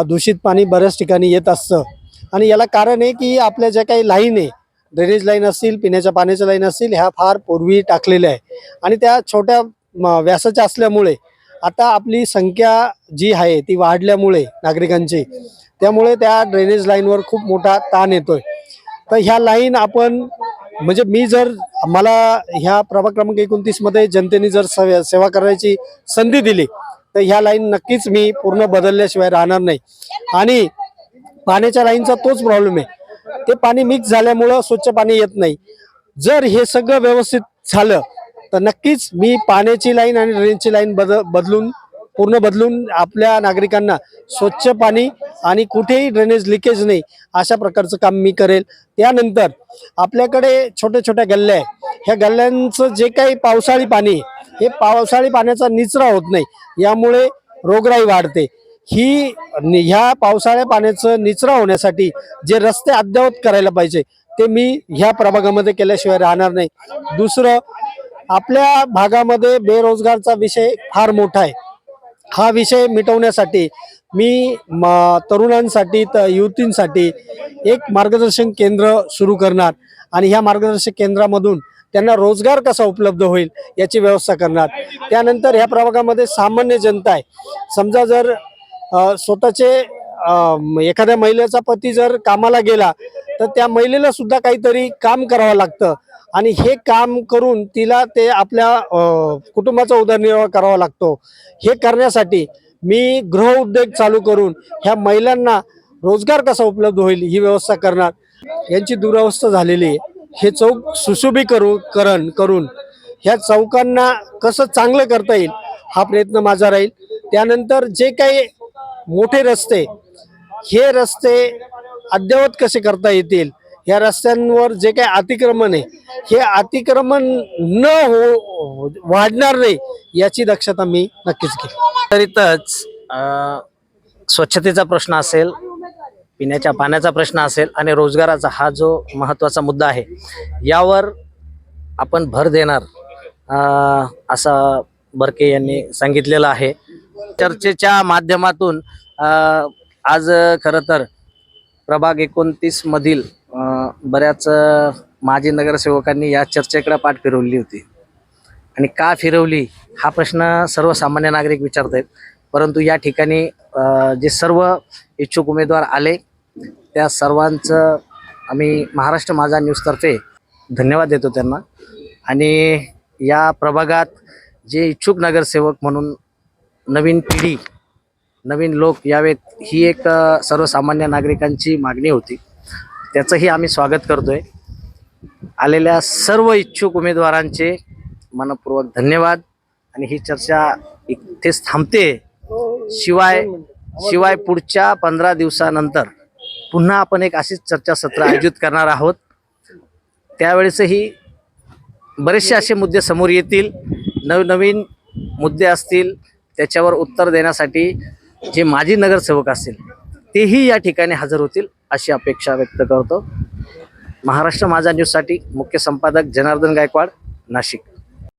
दूषित पाणी बऱ्याच ठिकाणी येत असतं आणि याला कारण आहे की आपल्या ज्या काही लाईन आहे, ड्रेनेज लाईन असतील, पिण्याच्या पाण्याच्या लाईन असतील, ह्या फार पूर्वी टाकलेल्या आहे आणि त्या छोट्या व्यासाच्या असल्यामुळे आता आपली संख्या जी आहे ती वाढल्यामुळे नागरिकांची, त्यामुळे त्या ड्रेनेज लाईनवर खूप मोठा ताण येतोय. तर ह्या लाईन आपण म्हणजे मी जर मला ह्या प्रभाग क्रमांक 29 मध्ये जनतेने जर सेवा करायची संधी दिली तर ह्या लाईन नक्कीच मी पूर्ण बदलल्याशिवाय राहणार नाही. आणि पाण्याच्या लाईनचा तोच प्रॉब्लेम आहे, ते पाणी मिक्स झाल्यामुळं स्वच्छ पाणी येत नाही. जर हे सगळं व्यवस्थित झालं तर नक्कीच मी पाण्याची लाईन आणि ड्रेनची लाईन पूर्ण बदलून आपल्या नागरिकांना स्वच्छ पाणी आणि कुठेही ड्रेनेज लिकेज नाही अशा प्रकारचं काम मी करेल. त्यानंतर आपल्याकडे छोट्या छोट्या गल्ल्या आहे, ह्या गल्ल्यांचं जे काही पावसाळी पाणी हे पावसाळी पाण्याचा निचरा होत नाही, यामुळे रोगराई वाढते. ह्या पावसाळ्या पाण्याचं निचरा होण्यासाठी जे रस्ते अद्ययावत करायला पाहिजे ते मी ह्या प्रभागामध्ये केल्याशिवाय राहणार नाही. दुसरं, आपल्या भागामध्ये बेरोजगारचा विषय फार मोठा आहे. हा विषय मिटवण्यासाठी मी तरुणांसाठी युवतींसाठी एक मार्गदर्शन केंद्र सुरू करणार आणि ह्या मार्गदर्शन केंद्रामधून त्यांना रोजगार कसा उपलब्ध होईल याची व्यवस्था करणार. त्यानंतर ह्या प्रभागामध्ये सामान्य जनता आहे. समजा जर स्वतःचे एखाद्या महिलेचा पती जर कामाला गेला तर त्या महिलेला सुद्धा काहीतरी काम करावं लागतं आणि हे काम करून तिला ते आपल्या कुटुंबाचा उदरनिर्वाह करावा लागतो. हे करण्यासाठी मी गृहउद्योग चालू करून ह्या महिलांना रोजगार कसा उपलब्ध होईल ही व्यवस्था करणार. यांची दुरावस्था झालेली आहे. हे चौक सुशोभीकरण करून ह्या चौकांना कसं चांगलं करता येईल हा प्रयत्न माझा राहील. त्यानंतर जे काही मोठे रस्ते, हे रस्ते अद्ययावत कसे करता येतील, या रस्त्यांवर जे काही अतिक्रमण आहे हे अतिक्रमण वाढणार नाही याची दक्षता मी नक्कीच घेईन. तरीतच स्वच्छतेचा प्रश्न असेल, पिण्याच्या पाण्याचा प्रश्न असेल आणि रोजगाराचा हा जो महत्त्वाचा मुद्दा आहे यावर आपण भर देणार असं बर्के यांनी सांगितलेलं आहे. चर्चेच्या माध्यमातून आज खरं तर प्रभाग 29 मधील बऱ्याच माजी नगरसेवकांनी या चर्चेकडे पाठ फिरवली होती आणि का फिरवली हा प्रश्न सर्वसामान्य नागरिक विचारत आहेत. परंतु या ठिकाणी जे सर्व इच्छुक उमेदवार आले त्या सर्वांचं आम्ही महाराष्ट्र माझा न्यूजतर्फे धन्यवाद देतो त्यांना. आणि या प्रभागात जे इच्छुक नगरसेवक म्हणून नवीन पिढी, नवीन लोक यावेत ही एक सर्वसामान्य नागरिकांची मागणी होती. त्याचंही आम्ही स्वागत करतोय. आलेल्या सर्व इच्छुक उमेदवारांचे मनपूर्वक धन्यवाद. आणि ही चर्चा इथेच थांबते. शिवाय पुढच्या 15 दिवसानंतर पुन्हा आपण एक अशीच चर्चासत्र आयोजित करणार आहोत. त्यावेळेसही बरेचसे असे मुद्दे समोर येतील, नवनवीन मुद्दे असतील, त्याच्यावर उत्तर देण्यासाठी जे माजी नगरसेवक असतील तेही या ठिकाणी हजर होतील अशी अपेक्षा व्यक्त करतो. महाराष्ट्र माझा न्यूजसाठी मुख्य संपादक जनार्दन गायकवाड, नाशिक.